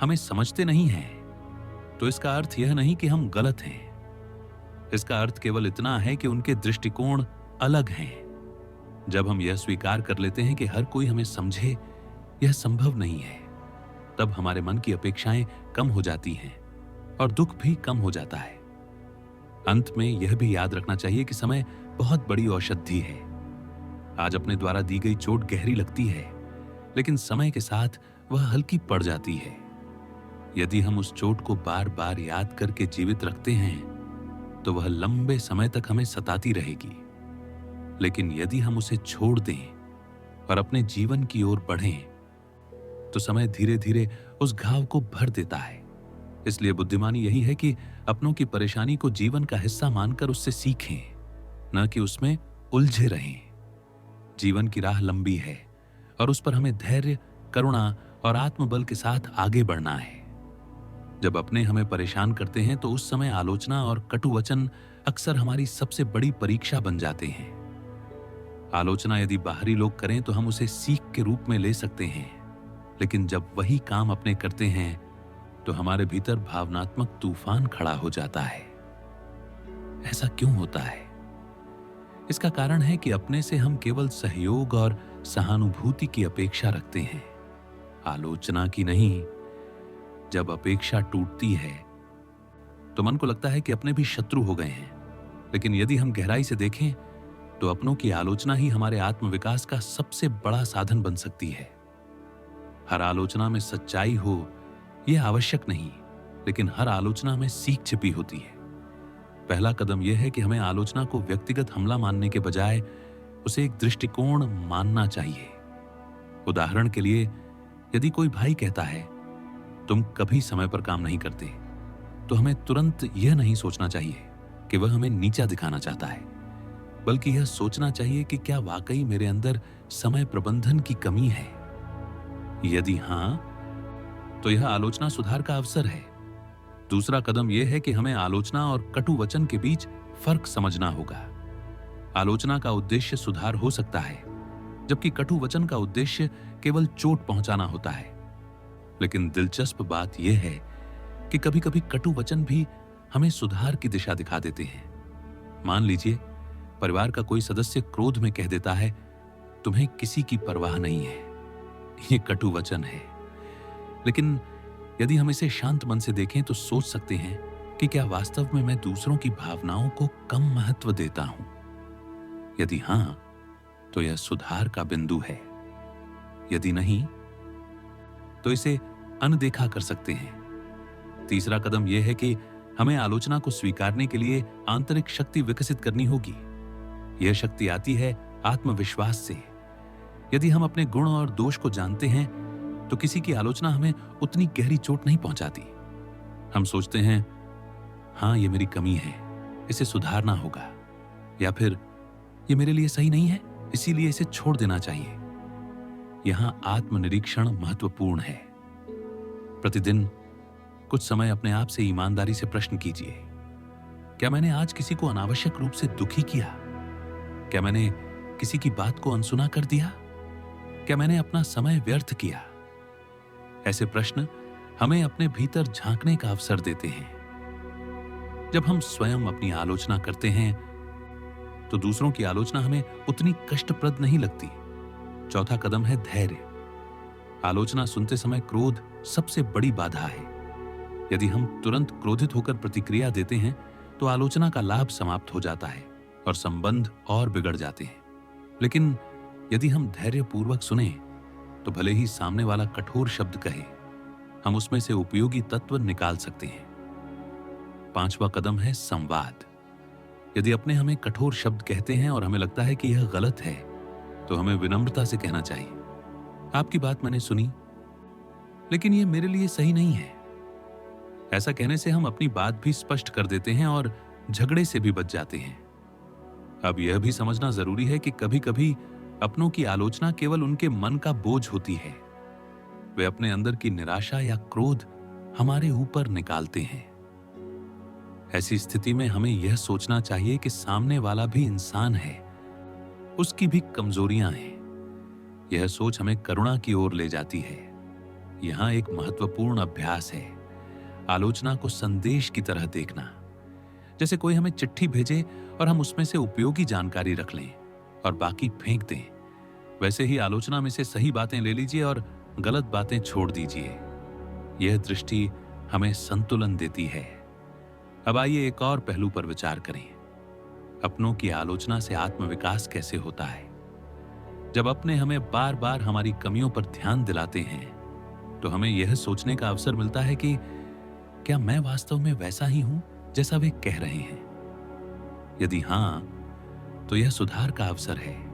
हमें समझते नहीं हैं, तो इसका अर्थ यह नहीं कि हम गलत हैं। इसका अर्थ केवल इतना है कि उनके दृष्टिकोण अलग हैं। जब हम यह स्वीकार कर लेते हैं कि हर कोई हमें समझे, यह संभव नहीं है, तब हमारे मन की अपेक्षाएं कम हो जाती हैं और दुख भी कम हो जाता है। अंत में यह भी याद रखना चाहिए कि समय बहुत बड़ी औषधि है। आज अपने द्वारा दी गई चोट गहरी लगती है, लेकिन समय के साथ वह हल्की पड़ जाती है। यदि हम उस चोट को बार बार याद करके जीवित रखते हैं तो वह लंबे समय तक हमें सताती रहेगी। लेकिन यदि हम उसे छोड़ दें और अपने जीवन की ओर बढ़ें तो समय धीरे धीरे उस घाव को भर देता है। इसलिए बुद्धिमानी यही है कि अपनों की परेशानी को जीवन का हिस्सा मानकर उससे सीखें, न कि उसमें उलझे रहें। जीवन की राह लंबी है और उस पर हमें धैर्य, करुणा और आत्मबल के साथ आगे बढ़ना है। जब अपने हमें परेशान करते हैं तो उस समय आलोचना और कटु वचन अक्सर हमारी सबसे बड़ी परीक्षा बन जाते हैं। आलोचना यदि बाहरी लोग करें तो हम उसे सीख के रूप में ले सकते हैं, लेकिन जब वही काम अपने करते हैं तो हमारे भीतर भावनात्मक तूफान खड़ा हो जाता है। ऐसा क्यों होता है? इसका कारण है कि अपने से हम केवल सहयोग और सहानुभूति की अपेक्षा रखते हैं, आलोचना की नहीं। जब अपेक्षा टूटती है तो मन को लगता है कि अपने भी शत्रु हो गए हैं, लेकिन यदि हम गहराई से देखें तो अपनों की आलोचना ही हमारे आत्मविकास का सबसे बड़ा साधन बन सकती है। हर आलोचना में सच्चाई हो यह आवश्यक नहीं, लेकिन हर आलोचना में सीख छिपी होती है। पहला कदम यह है कि हमें आलोचना को व्यक्तिगत हमला मानने के बजाय उसे एक दृष्टिकोण मानना चाहिए। उदाहरण के लिए, यदि कोई भाई कहता है तुम कभी समय पर काम नहीं करते, तो हमें तुरंत यह नहीं सोचना चाहिए कि वह हमें नीचा दिखाना चाहता है, बल्कि यह सोचना चाहिए कि क्या वाकई मेरे अंदर समय प्रबंधन की कमी है। यदि हां, तो यह आलोचना सुधार का अवसर है। दूसरा कदम यह है कि हमें आलोचना और कटु वचन के बीच फर्क समझना होगा। आलोचना का उद्देश्य सुधार हो सकता है, जबकि कटु वचन का उद्देश्य केवल चोट पहुंचाना होता है। लेकिन दिलचस्प बात यह है कि कभी कभी कटु वचन भी हमें सुधार की दिशा दिखा देते हैं। मान लीजिए, परिवार का कोई सदस्य क्रोध में कह देता है, तुम्हें किसी की परवाह नहीं है। यह कटु वचन है, लेकिन यदि हम इसे शांत मन से देखें तो सोच सकते हैं कि क्या वास्तव में मैं दूसरों की भावनाओं को कम महत्व देता हूं? यदि हां, तो यह सुधार का बिंदु है। यदि नहीं, तो इसे अनदेखा कर सकते हैं। तीसरा कदम यह है कि हमें आलोचना को स्वीकारने के लिए आंतरिक शक्ति विकसित करनी होगी। यह शक्ति आती है आत्मविश्वास से। यदि हम अपने गुण और दोष को जानते हैं तो किसी की आलोचना हमें उतनी गहरी चोट नहीं पहुंचाती। हम सोचते हैं, हां, यह मेरी कमी है, इसे सुधारना होगा, या फिर यह मेरे लिए सही नहीं है, इसीलिए इसे छोड़ देना चाहिए। यहां आत्मनिरीक्षण महत्वपूर्ण है। प्रतिदिन कुछ समय अपने आप से ईमानदारी से प्रश्न कीजिए, क्या मैंने आज किसी को अनावश्यक रूप से दुखी किया? क्या मैंने किसी की बात को अनसुना कर दिया? क्या मैंने अपना समय व्यर्थ किया? ऐसे प्रश्न हमें अपने भीतर झांकने का अवसर देते हैं। जब हम स्वयं अपनी आलोचना करते हैं तो दूसरों की आलोचना हमें उतनी कष्टप्रद नहीं लगती। चौथा कदम है धैर्य। आलोचना सुनते समय क्रोध सबसे बड़ी बाधा है। यदि हम तुरंत क्रोधित होकर प्रतिक्रिया देते हैं तो आलोचना का लाभ समाप्त हो जाता है और संबंध और बिगड़ जाते हैं। लेकिन यदि हम धैर्यपूर्वक सुने तो भले ही सामने वाला कठोर शब्द कहे, हम उसमें से उपयोगी तत्व निकाल सकते हैं। पांचवा कदम है संवाद। यदि अपने हमें कठोर शब्द कहते हैं और हमें लगता है कि यह गलत है, तो हमें विनम्रता से कहना चाहिए, आपकी बात मैंने सुनी, लेकिन यह मेरे लिए सही नहीं है। ऐसा कहने से हम अपनी बात भी स्पष्ट कर देते हैं और झगड़े से भी बच जाते हैं। अब यह भी समझना जरूरी है कि कभी कभी अपनों की आलोचना केवल उनके मन का बोझ होती है। वे अपने अंदर की निराशा या क्रोध हमारे ऊपर निकालते हैं। ऐसी स्थिति में हमें यह सोचना चाहिए कि सामने वाला भी इंसान है, उसकी भी कमजोरियां हैं। यह सोच हमें करुणा की ओर ले जाती है। यहां एक महत्वपूर्ण अभ्यास है, आलोचना को संदेश की तरह देखना। जैसे कोई हमें चिट्ठी भेजे और हम उसमें से उपयोगी जानकारी रख लें और बाकी फेंक दें, वैसे ही आलोचना में से सही बातें ले लीजिए और गलत बातें छोड़ दीजिए। यह दृष्टि हमें संतुलन देती है। अब आइए एक और पहलू पर विचार करें। अपनों की आलोचना से आत्मविकास कैसे होता है? जब अपने हमें बार बार हमारी कमियों पर ध्यान दिलाते हैं, तो हमें यह सोचने का अवसर मिलता है कि क्या मैं वास्तव में वैसा ही हूं जैसा वे कह रहे हैं? यदि हां, तो यह सुधार का अवसर है।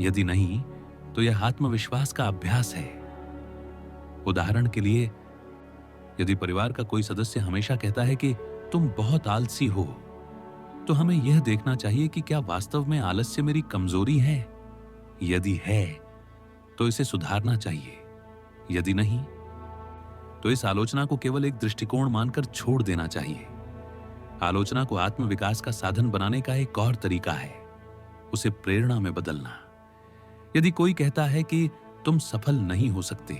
यदि नहीं, तो यह आत्मविश्वास का अभ्यास है। उदाहरण के लिए, यदि परिवार का कोई सदस्य हमेशा कहता है कि तुम बहुत आलसी हो, तो हमें यह देखना चाहिए कि क्या वास्तव में आलस्य मेरी कमजोरी है? यदि है, तो इसे सुधारना चाहिए। यदि नहीं, तो इस आलोचना को केवल एक दृष्टिकोण मानकर छोड़ देना चाहिए। आलोचना को आत्मविकास का साधन बनाने का एक और तरीका है, उसे प्रेरणा में बदलना। यदि कोई कहता है कि तुम सफल नहीं हो सकते,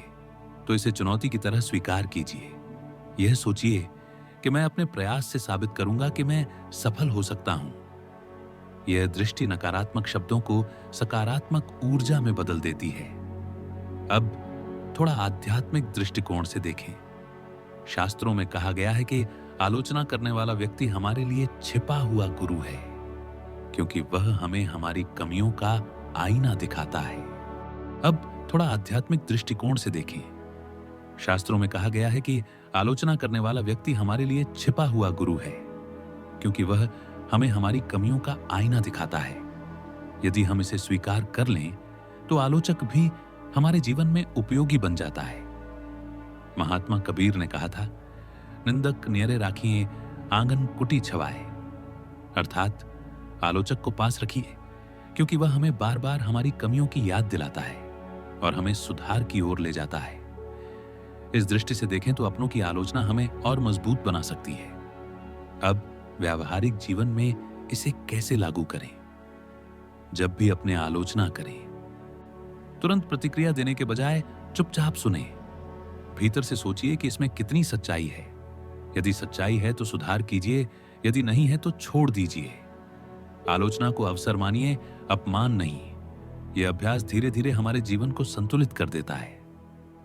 तो इसे चुनौती की तरह स्वीकार कीजिए। यह सोचिए कि मैं अपने प्रयास से साबित करूंगा कि मैं सफल हो सकता हूं। यह दृष्टि नकारात्मक शब्दों को सकारात्मक ऊर्जा में बदल देती है। अब थोड़ा आध्यात्मिक दृष्टिकोण से देखें। शास्त्रों में कहा गया है कि आलोचना करने वाला व्यक्ति हमारे लिए छिपा हुआ गुरु है, क्योंकि वह हमें हमारी कमियों का आईना दिखाता है। अब थोड़ा आध्यात्मिक दृष्टिकोण से देखें। शास्त्रों में कहा गया है कि आलोचना करने वाला व्यक्ति हमारे लिए छिपा हुआ गुरु है, क्योंकि वह हमें हमारी कमियों का आईना दिखाता है। यदि हम इसे स्वीकार कर लें, तो आलोचक भी हमारे जीवन में उपयोगी बन जाता है। महात्मा कबीर ने कहा था, निंदक नियरे राखिए आंगन कुटी छवाए। अर्थात आलोचक को पास रखिए, क्योंकि वह हमें बार बार हमारी कमियों की याद दिलाता है और हमें सुधार की ओर ले जाता है। इस दृष्टि से देखें तो अपनों की आलोचना हमें और मजबूत बना सकती है। अब व्यावहारिक जीवन में इसे कैसे लागू करें? जब भी अपने आलोचना करें, तुरंत प्रतिक्रिया देने के बजाय चुपचाप सुने। भीतर से सोचिए कि इसमें कितनी सच्चाई है। यदि सच्चाई है तो सुधार कीजिए, यदि नहीं है तो छोड़ दीजिए। आलोचना को अवसर मानिए, अपमान नहीं। यह अभ्यास धीरे धीरे हमारे जीवन को संतुलित कर देता है।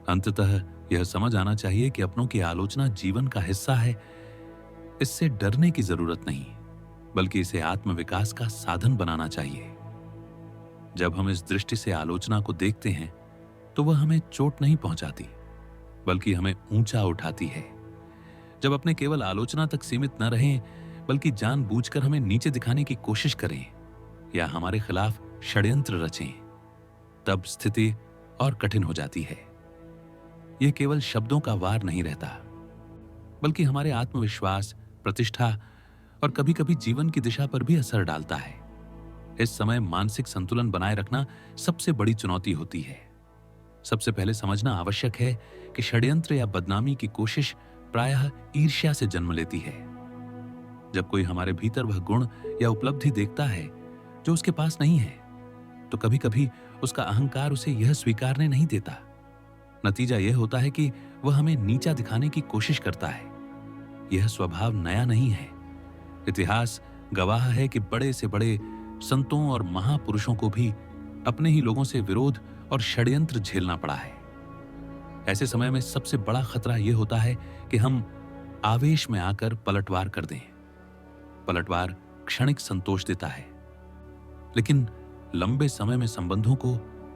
अंततः यह समझ आना चाहिए कि अपनों की आलोचना जीवन का हिस्सा है। इससे डरने की जरूरत नहीं, बल्कि इसे आत्मविकास का साधन बनाना चाहिए। जब हम इस दृष्टि से आलोचना को देखते हैं, तो वह हमें चोट नहीं पहुंचाती, बल्कि हमें ऊंचा उठाती है। जब अपने केवल आलोचना तक सीमित न रहें, बल्कि जानबूझकर हमें नीचे दिखाने की कोशिश करें या हमारे खिलाफ षड्यंत्र रचें, तब स्थिति और कठिन हो जाती है। यह केवल शब्दों का वार नहीं रहता, बल्कि हमारे आत्मविश्वास, प्रतिष्ठा और कभी-कभी जीवन की दिशा पर भी असर डालता है। इस समय मानसिक संतुलन बनाए रखना सबसे बड़ी चुनौती होती है। सबसे पहले समझना आवश्यक है कि षड्यंत्र या बदनामी की कोशिश प्रायः ईर्ष्या से जन्म लेती है। जब कोई हमारे भीतर वह गुण या उपलब्धि देखता है जो उसके पास नहीं है, तो कभी-कभी उसका अहंकार उसे यह स्वीकारने नहीं देता। नतीजा यह होता है कि वह हमें नीचा दिखाने की कोशिश करता है। यह स्वभाव नया नहीं है। इतिहास गवाह है कि बड़े से बड़े संतों और महापुरुषों को भी अपने ही लोगों से विरोध और षड्यंत्र झेलना पड़ा है। ऐसे समय में सबसे बड़ा खतरा यह होता है कि हम आवेश में आकर पलटवार कर दें। पलटवार क्षणिक संतोष देता है, लेकिन लंबे समय में संबंधों को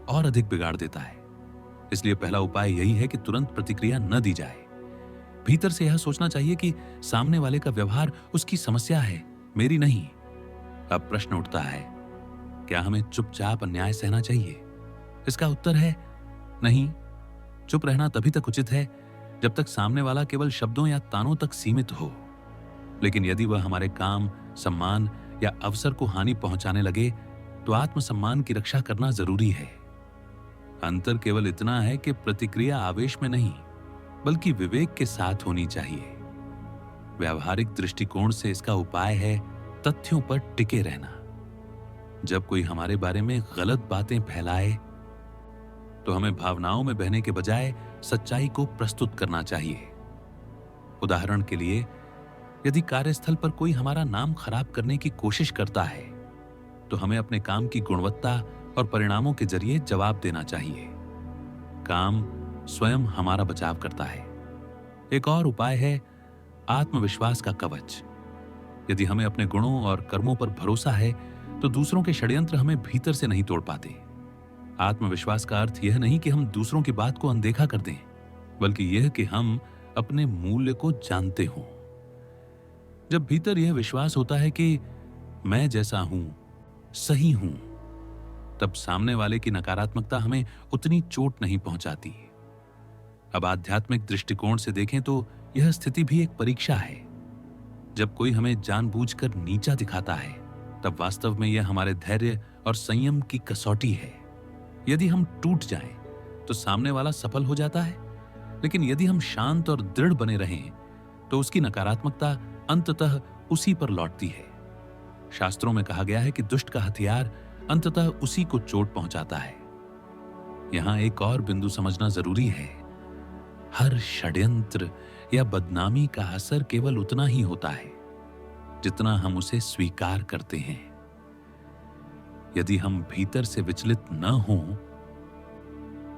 और अधिक बिगाड़ देता है। इसलिए पहला उपाय यही है कि तुरंत प्रतिक्रिया न दी जाए। भीतर से यह सोचना चाहिए कि सामने वाले का व्यवहार उसकी समस्या है, मेरी नहीं। अब प्रश्न उठता है, क्या हमें चुपचाप अन्याय सहना चाहिए? इसका उत्तर है नहीं। चुप रहना तभी तक उचित है जब तक सामने वाला केवल शब्दों या तानों तक सीमित हो। लेकिन यदि वह हमारे काम, सम्मान या अवसर को हानि पहुंचाने लगे तो आत्मसम्मान की रक्षा करना जरूरी है। अंतर केवल इतना है कि प्रतिक्रिया आवेश में नहीं बल्कि विवेक के साथ होनी चाहिए। व्यावहारिक दृष्टिकोण से इसका उपाय है तथ्यों पर टिके रहना। जब कोई हमारे बारे में गलत बातें फैलाए तो हमें भावनाओं में बहने के बजाय सच्चाई को प्रस्तुत करना चाहिए। उदाहरण के लिए, यदि कार्यस्थल पर कोई हमारा नाम खराब करने की कोशिश करता है तो हमें अपने काम की गुणवत्ता और परिणामों के जरिए जवाब देना चाहिए। काम स्वयं हमारा बचाव करता है। एक और उपाय है आत्मविश्वास का कवच। यदि हमें अपने गुणों और कर्मों पर भरोसा है तो दूसरों के षड्यंत्र हमें भीतर से नहीं तोड़ पाते। आत्मविश्वास का अर्थ यह नहीं कि हम दूसरों की बात को अनदेखा कर दें, बल्कि यह कि हम अपने मूल्य को जानते हों। जब भीतर यह विश्वास होता है कि मैं जैसा हूं, सही हूं, तब सामने वाले की नकारात्मकता हमें उतनी चोट नहीं पहुंचाती। अब आध्यात्मिक दृष्टिकोण से देखें तो यह स्थिति भी एक परीक्षा है। जब कोई हमें जानबूझकर नीचा दिखाता है तब वास्तव में यह हमारे धैर्य और संयम की कसौटी है। यदि हम टूट जाएं तो सामने वाला सफल हो जाता है, लेकिन यदि हम शांत और दृढ़ बने रहें तो उसकी नकारात्मकता अंततः उसी पर लौटती है। शास्त्रों में कहा गया है कि दुष्ट का हथियार अंततः उसी को चोट पहुंचाता है। यहां एक और बिंदु समझना जरूरी है। हर षड्यंत्र या बदनामी का असर केवल उतना ही होता है जितना हम उसे स्वीकार करते हैं। यदि हम भीतर से विचलित न हों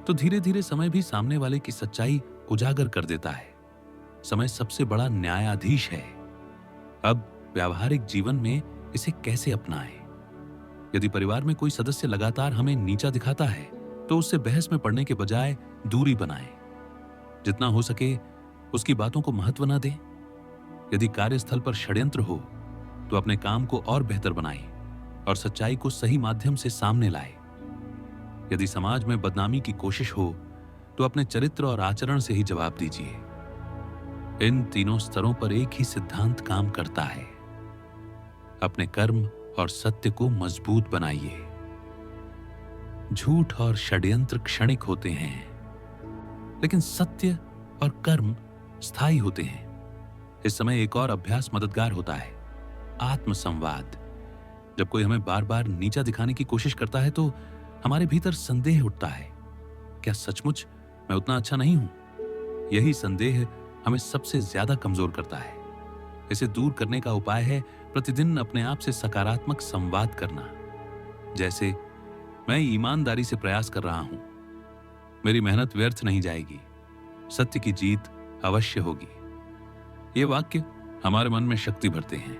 तो धीरे धीरे समय भी सामने वाले की सच्चाई उजागर कर देता है। समय सबसे बड़ा न्यायाधीश है। अब व्यावहारिक जीवन में इसे कैसे अपनाएं? यदि परिवार में कोई सदस्य लगातार हमें नीचा दिखाता है तो उससे बहस में पड़ने के बजाय दूरी बनाएं। जितना हो सके उसकी बातों को महत्व न दें। यदि कार्यस्थल पर षड्यंत्र हो तो अपने काम को और बेहतर बनाएं और सच्चाई को सही माध्यम से सामने लाएं। यदि समाज में बदनामी की कोशिश हो तो अपने चरित्र और आचरण से ही जवाब दीजिए। इन तीनों स्तरों पर एक ही सिद्धांत काम करता है। अपने कर्म और सत्य को मजबूत बनाइए। झूठ और षड्यंत्र क्षणिक होते हैं, लेकिन सत्य और कर्म स्थायी होते हैं। इस समय एक और अभ्यास मददगार होता है, आत्मसंवाद। जब कोई हमें बार बार नीचा दिखाने की कोशिश करता है तो हमारे भीतर संदेह उठता है, क्या सचमुच मैं उतना अच्छा नहीं हूं? यही संदेह हमें सबसे ज्यादा कमजोर करता है। इसे दूर करने का उपाय है प्रतिदिन अपने आप से सकारात्मक संवाद करना। जैसे, मैं ईमानदारी से प्रयास कर रहा हूं, मेरी मेहनत व्यर्थ नहीं जाएगी, सत्य की जीत अवश्य होगी। ये वाक्य हमारे मन में शक्ति भरते हैं।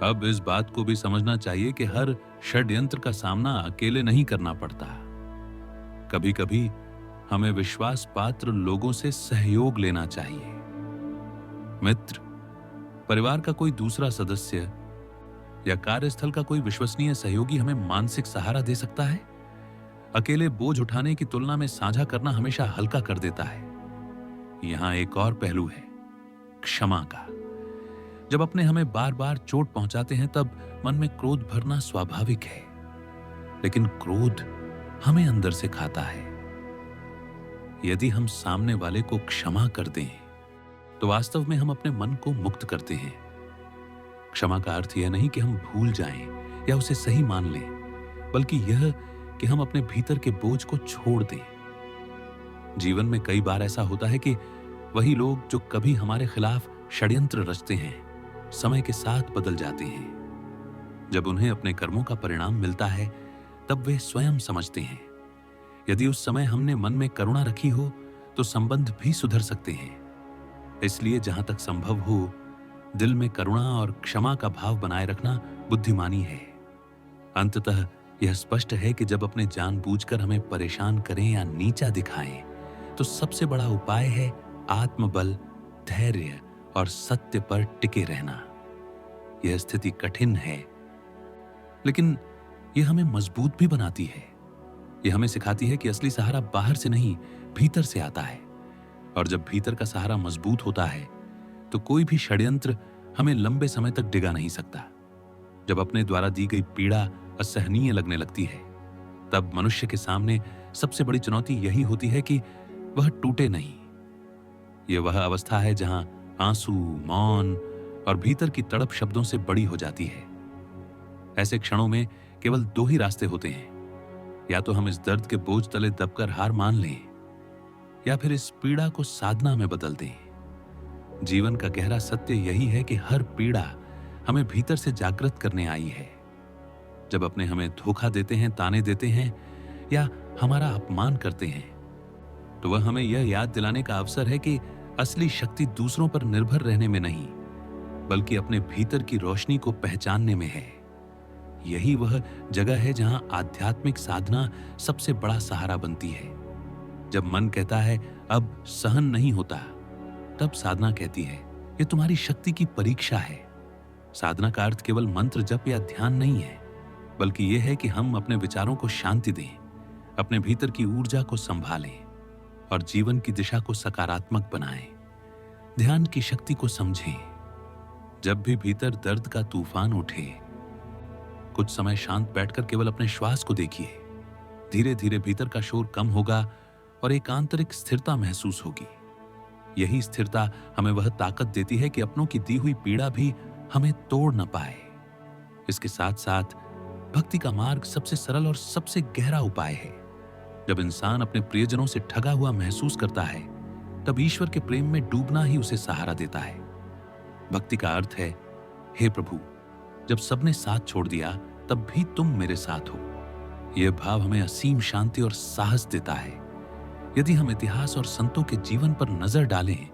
अब इस बात को भी समझना चाहिए कि हर षड्यंत्र का सामना अकेले नहीं करना पड़ता। कभी कभी हमें विश्वास पात्र लोगों से सहयोग लेना चाहिए। मित्र, परिवार का कोई दूसरा सदस्य या कार्यस्थल का कोई विश्वसनीय सहयोगी हमें मानसिक सहारा दे सकता है। अकेले बोझ उठाने की तुलना में साझा करना हमेशा हल्का कर देता है। यहां एक और पहलू है, क्षमा का। जब अपने हमें बार बार चोट पहुंचाते हैं तब मन में क्रोध भरना स्वाभाविक है, लेकिन क्रोध हमें अंदर से खाता है। यदि हम सामने वाले को क्षमा कर दें तो वास्तव में हम अपने मन को मुक्त करते हैं। क्षमा का अर्थ यह नहीं कि हम भूल जाएं या उसे सही मान लें, बल्कि यह कि हम अपने भीतर के बोझ को छोड़ दें। जीवन में कई बार ऐसा होता है कि वही लोग जो कभी हमारे खिलाफ षड्यंत्र रचते हैं, समय के साथ बदल जाते हैं। जब उन्हें अपने कर्मों का परिणाम मिलता है तब वे स्वयं समझते हैं। यदि उस समय हमने मन में करुणा रखी हो तो संबंध भी सुधर सकते हैं। इसलिए जहां तक संभव हो दिल में करुणा और क्षमा का भाव बनाए रखना बुद्धिमानी है। अंततः यह स्पष्ट है कि जब अपने जानबूझकर हमें परेशान करें या नीचा दिखाएं तो सबसे बड़ा उपाय है आत्मबल धैर्य और सत्य पर टिके रहना। यह स्थिति कठिन है, लेकिन यह हमें मजबूत भी बनाती है। यह हमें सिखाती है कि असली सहारा बाहर से नहीं, भीतर से आता है। और जब भीतर का सहारा मजबूत होता है तो कोई भी षड्यंत्र हमें लंबे समय तक डिगा नहीं सकता। जब अपने द्वारा दी गई पीड़ा असहनीय लगने लगती है, तब मनुष्य के सामने सबसे बड़ी चुनौती यही होती है कि वह टूटे नहीं। यह वह अवस्था है जहां आंसू, मौन और भीतर की तड़प शब्दों से बड़ी हो जाती है। ऐसे क्षणों में केवल दो ही रास्ते होते हैं, या तो हम इस दर्द के बोझ तले दबकर हार मान लें, या फिर इस पीड़ा को साधना में बदल दें। जीवन का गहरा सत्य यही है कि हर पीड़ा हमें भीतर से जागृत करने आई है। जब अपने हमें धोखा देते हैं, ताने देते हैं या हमारा अपमान करते हैं, तो वह हमें यह याद दिलाने का अवसर है कि असली शक्ति दूसरों पर निर्भर रहने में नहीं, बल्कि अपने भीतर की रोशनी को पहचानने में है। यही वह जगह है जहां आध्यात्मिक साधना सबसे बड़ा सहारा बनती है। जब मन कहता है अब सहन नहीं होता, तब साधना कहती है ये तुम्हारी शक्ति की परीक्षा है। साधना का अर्थ केवल मंत्र जप या ध्यान नहीं है, बल्कि यह है कि हम अपने विचारों को शांति दें, अपने भीतर की ऊर्जा को संभालें और जीवन की दिशा को सकारात्मक बनाएं। ध्यान की शक्ति को समझें। जब भी भीतर दर्द का तूफान उठे, कुछ समय शांत बैठकर केवल अपने श्वास को देखिए। धीरे धीरे भीतर का शोर कम होगा और एक आंतरिक स्थिरता महसूस होगी। यही स्थिरता हमें वह ताकत देती है कि अपनों की दी हुई पीड़ा भी हमें तोड़ न पाए। इसके साथ साथ भक्ति का मार्ग सबसे सरल और सबसे गहरा उपाय है। जब इंसान अपने प्रियजनों से ठगा हुआ महसूस करता है, तब ईश्वर के प्रेम में डूबना ही उसे सहारा देता है। भक्ति का अर्थ है, हे प्रभु, जब सबने साथ छोड़ दिया तब भी तुम मेरे साथ हो। यह भाव हमें असीम शांति और साहस देता है। यदि हम इतिहास और संतों के जीवन पर नजर डालें,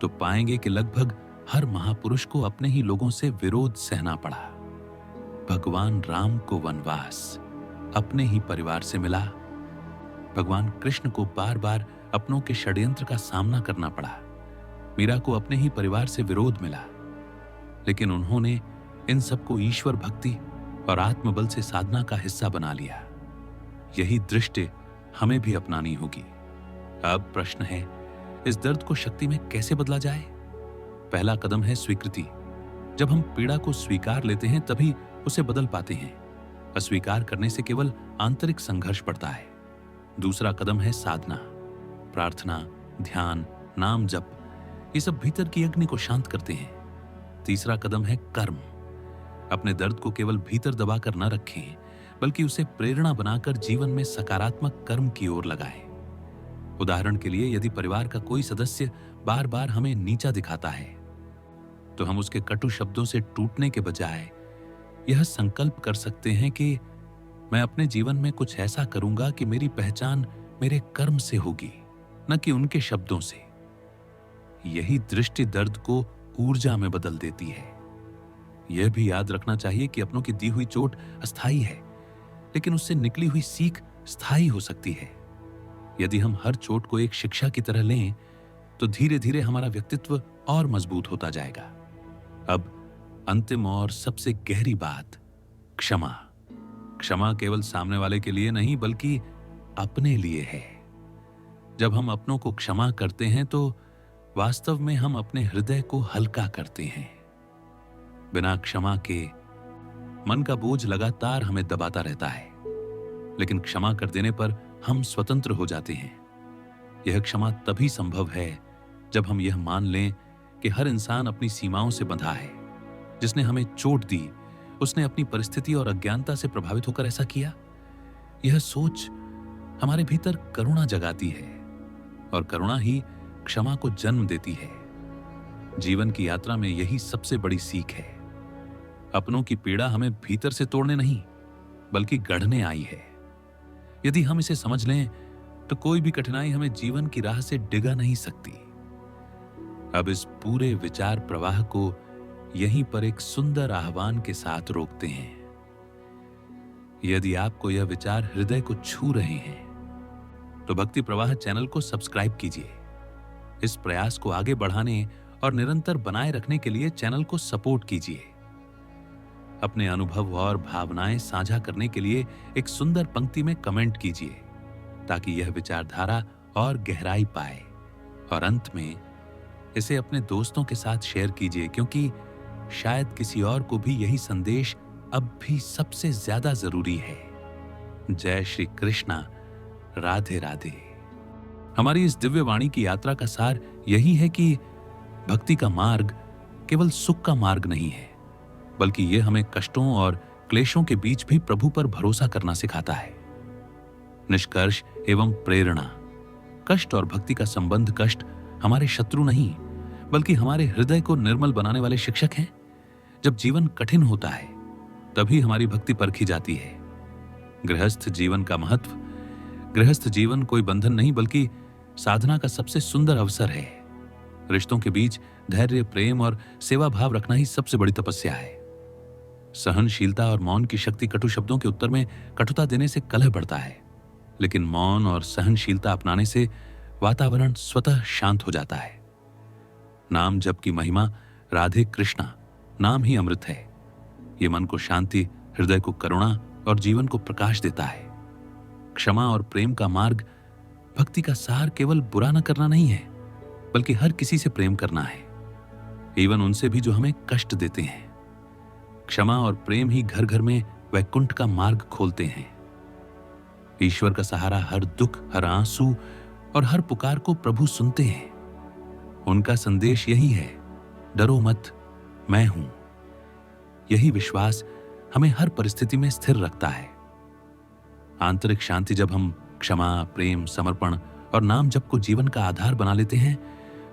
तो पाएंगे कि लगभग हर महापुरुष को अपने ही लोगों से विरोध सहना पड़ा। भगवान राम को वनवास अपने ही परिवार से मिला। भगवान कृष्ण को बार बार अपनों के षड्यंत्र का सामना करना पड़ा। मीरा को अपने ही परिवार से विरोध मिला, लेकिन उन्होंने इन सबको ईश्वर भक्ति और आत्मबल से साधना का हिस्सा बना लिया। यही दृष्टि हमें भी अपनानी होगी। अब प्रश्न है, इस दर्द को शक्ति में कैसे बदला जाए? पहला कदम है स्वीकृति। जब हम पीड़ा को स्वीकार लेते हैं, तभी उसे बदल पाते हैं। अस्वीकार करने से केवल आंतरिक संघर्ष बढ़ता है। दूसरा कदम है साधना। प्रार्थना, ध्यान, नाम जप, ये सब भीतर की अग्नि को शांत करते हैं। तीसरा कदम है कर्म। अपने दर्द को केवल भीतर दबाकर न रखें, बल्कि उसे प्रेरणा बनाकर जीवन में सकारात्मक कर्म की ओर लगाएं। उदाहरण के लिए, यदि परिवार का कोई सदस्य बार बार हमें नीचा दिखाता है, तो हम उसके कटु शब्दों से टूटने के बजाय यह संकल्प कर सकते हैं कि मैं अपने जीवन में कुछ ऐसा करूंगा कि मेरी पहचान मेरे कर्म से होगी, न कि उनके शब्दों से। यही दृष्टि दर्द को ऊर्जा में बदल देती है। यह भी याद रखना चाहिए कि अपनों की दी हुई चोट अस्थायी है, लेकिन उससे निकली हुई सीख स्थायी हो सकती है। यदि हम हर चोट को एक शिक्षा की तरह लें, तो धीरे धीरे हमारा व्यक्तित्व और मजबूत होता जाएगा। अब अंतिम और सबसे गहरी बात, क्षमा। क्षमा केवल सामने वाले के लिए नहीं, बल्कि अपने लिए है। जब हम अपनों को क्षमा करते हैं, तो वास्तव में हम अपने हृदय को हल्का करते हैं। बिना क्षमा के मन का बोझ लगातार हमें दबाता रहता है, लेकिन क्षमा कर देने पर हम स्वतंत्र हो जाते हैं। यह क्षमा तभी संभव है जब हम यह मान लें कि हर इंसान अपनी सीमाओं से बंधा है। जिसने हमें चोट दी, उसने अपनी परिस्थिति और अज्ञानता से प्रभावित होकर ऐसा किया। यह सोच हमारे भीतर करुणा जगाती है, और करुणा ही क्षमा को जन्म देती है। जीवन की यात्रा में यही सबसे बड़ी सीख है। अपनों की पीड़ा हमें भीतर से तोड़ने नहीं, बल्कि गढ़ने आई है। यदि हम इसे समझ लें, तो कोई भी कठिनाई हमें जीवन की राह से डिगा नहीं सकती। अब इस पूरे विचार प्रवाह को यहीं पर एक सुंदर आह्वान के साथ रोकते हैं। यदि आपको यह विचार हृदय को छू रहे हैं, तो भक्ति प्रवाह चैनल को सब्सक्राइब कीजिए। इस प्रयास को आगे बढ़ाने और निरंतर बनाए रखने के लिए चैनल को सपोर्ट कीजिए। अपने अनुभव और भावनाएं साझा करने के लिए एक सुंदर पंक्ति में कमेंट कीजिए ताकि यह विचारधारा और गहराई पाए। और अंत में इसे अपने दोस्तों के साथ शेयर कीजिए, क्योंकि शायद किसी और को भी यही संदेश अब भी सबसे ज्यादा जरूरी है। जय श्री कृष्णा। राधे राधे। हमारी इस दिव्य वाणी की यात्रा का सार यही है कि भक्ति का मार्ग केवल सुख का मार्ग नहीं है, बल्कि यह हमें कष्टों और क्लेशों के बीच भी प्रभु पर भरोसा करना सिखाता है। निष्कर्ष एवं प्रेरणा। कष्ट और भक्ति का संबंध कष्ट हमारे शत्रु नहीं, बल्कि हमारे हृदय को निर्मल बनाने वाले शिक्षक हैं। जब जीवन कठिन होता है तभी हमारी भक्ति परखी जाती है। गृहस्थ जीवन का महत्व। गृहस्थ जीवन कोई बंधन नहीं, बल्कि साधना का सबसे सुंदर अवसर है। रिश्तों के बीच धैर्य, प्रेम और सेवा भाव रखना ही सबसे बड़ी तपस्या है। सहनशीलता और मौन की शक्ति। कटु शब्दों के उत्तर में कटुता देने से कलह बढ़ता है, लेकिन मौन और सहनशीलता अपनाने से वातावरण स्वतः शांत हो जाता है। नाम जप की महिमा। राधे कृष्णा नाम ही अमृत है। ये मन को शांति, हृदय को करुणा और जीवन को प्रकाश देता है। क्षमा और प्रेम का मार्ग। भक्ति का सार केवल बुरा न करना नहीं है, बल्कि हर किसी से प्रेम करना है, एवं उनसे भी जो हमें कष्ट देते हैं। क्षमा और प्रेम ही घर घर में वैकुंठ का मार्ग खोलते हैं। ईश्वर का सहारा। हर दुख, हर आंसू और हर पुकार को प्रभु सुनते हैं। उनका संदेश यही है, डरो मत, मैं हूं। यही विश्वास हमें हर परिस्थिति में स्थिर रखता है। आंतरिक शांति। जब हम क्षमा, प्रेम, समर्पण और नाम जप को जीवन का आधार बना लेते हैं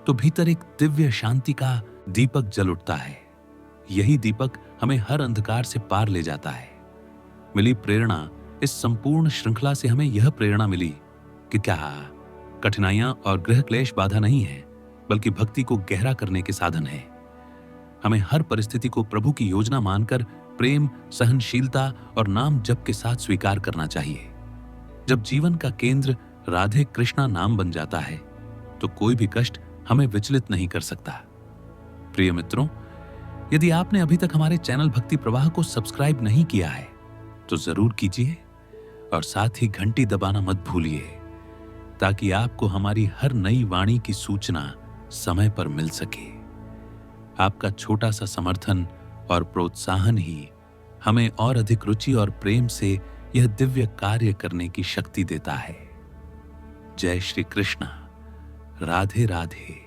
तो भीतर एक दिव्य शांति का दीपक जल उठता है। यही दीपक हमें हर अंधकार से पार ले जाता है। मिली प्रेरणा। इस संपूर्ण श्रृंखला से हमें यह प्रेरणा मिली कि क्या कठिनाइयां और गृह क्लेश बाधा नहीं है, बल्कि भक्ति को गहरा करने के साधन है। हमें हर परिस्थिति को प्रभु की योजना मानकर प्रेम, सहनशीलता और नाम जप के साथ स्वीकार करना चाहिए। जब जीवन का केंद्र राधे कृष्णा नाम बन जाता है तो कोई भी कष्ट हमें विचलित नहीं कर सकता। प्रिय मित्रों, यदि आपने अभी तक हमारे चैनल भक्ति प्रवाह को सब्सक्राइब नहीं किया है तो जरूर कीजिए और साथ ही घंटी दबाना मत भूलिए, ताकि आपको हमारी हर नई वाणी की सूचना समय पर मिल सके। आपका छोटा सा समर्थन और प्रोत्साहन ही हमें और अधिक रुचि और प्रेम से यह दिव्य कार्य करने की शक्ति देता है। जय श्री कृष्णा। राधे राधे।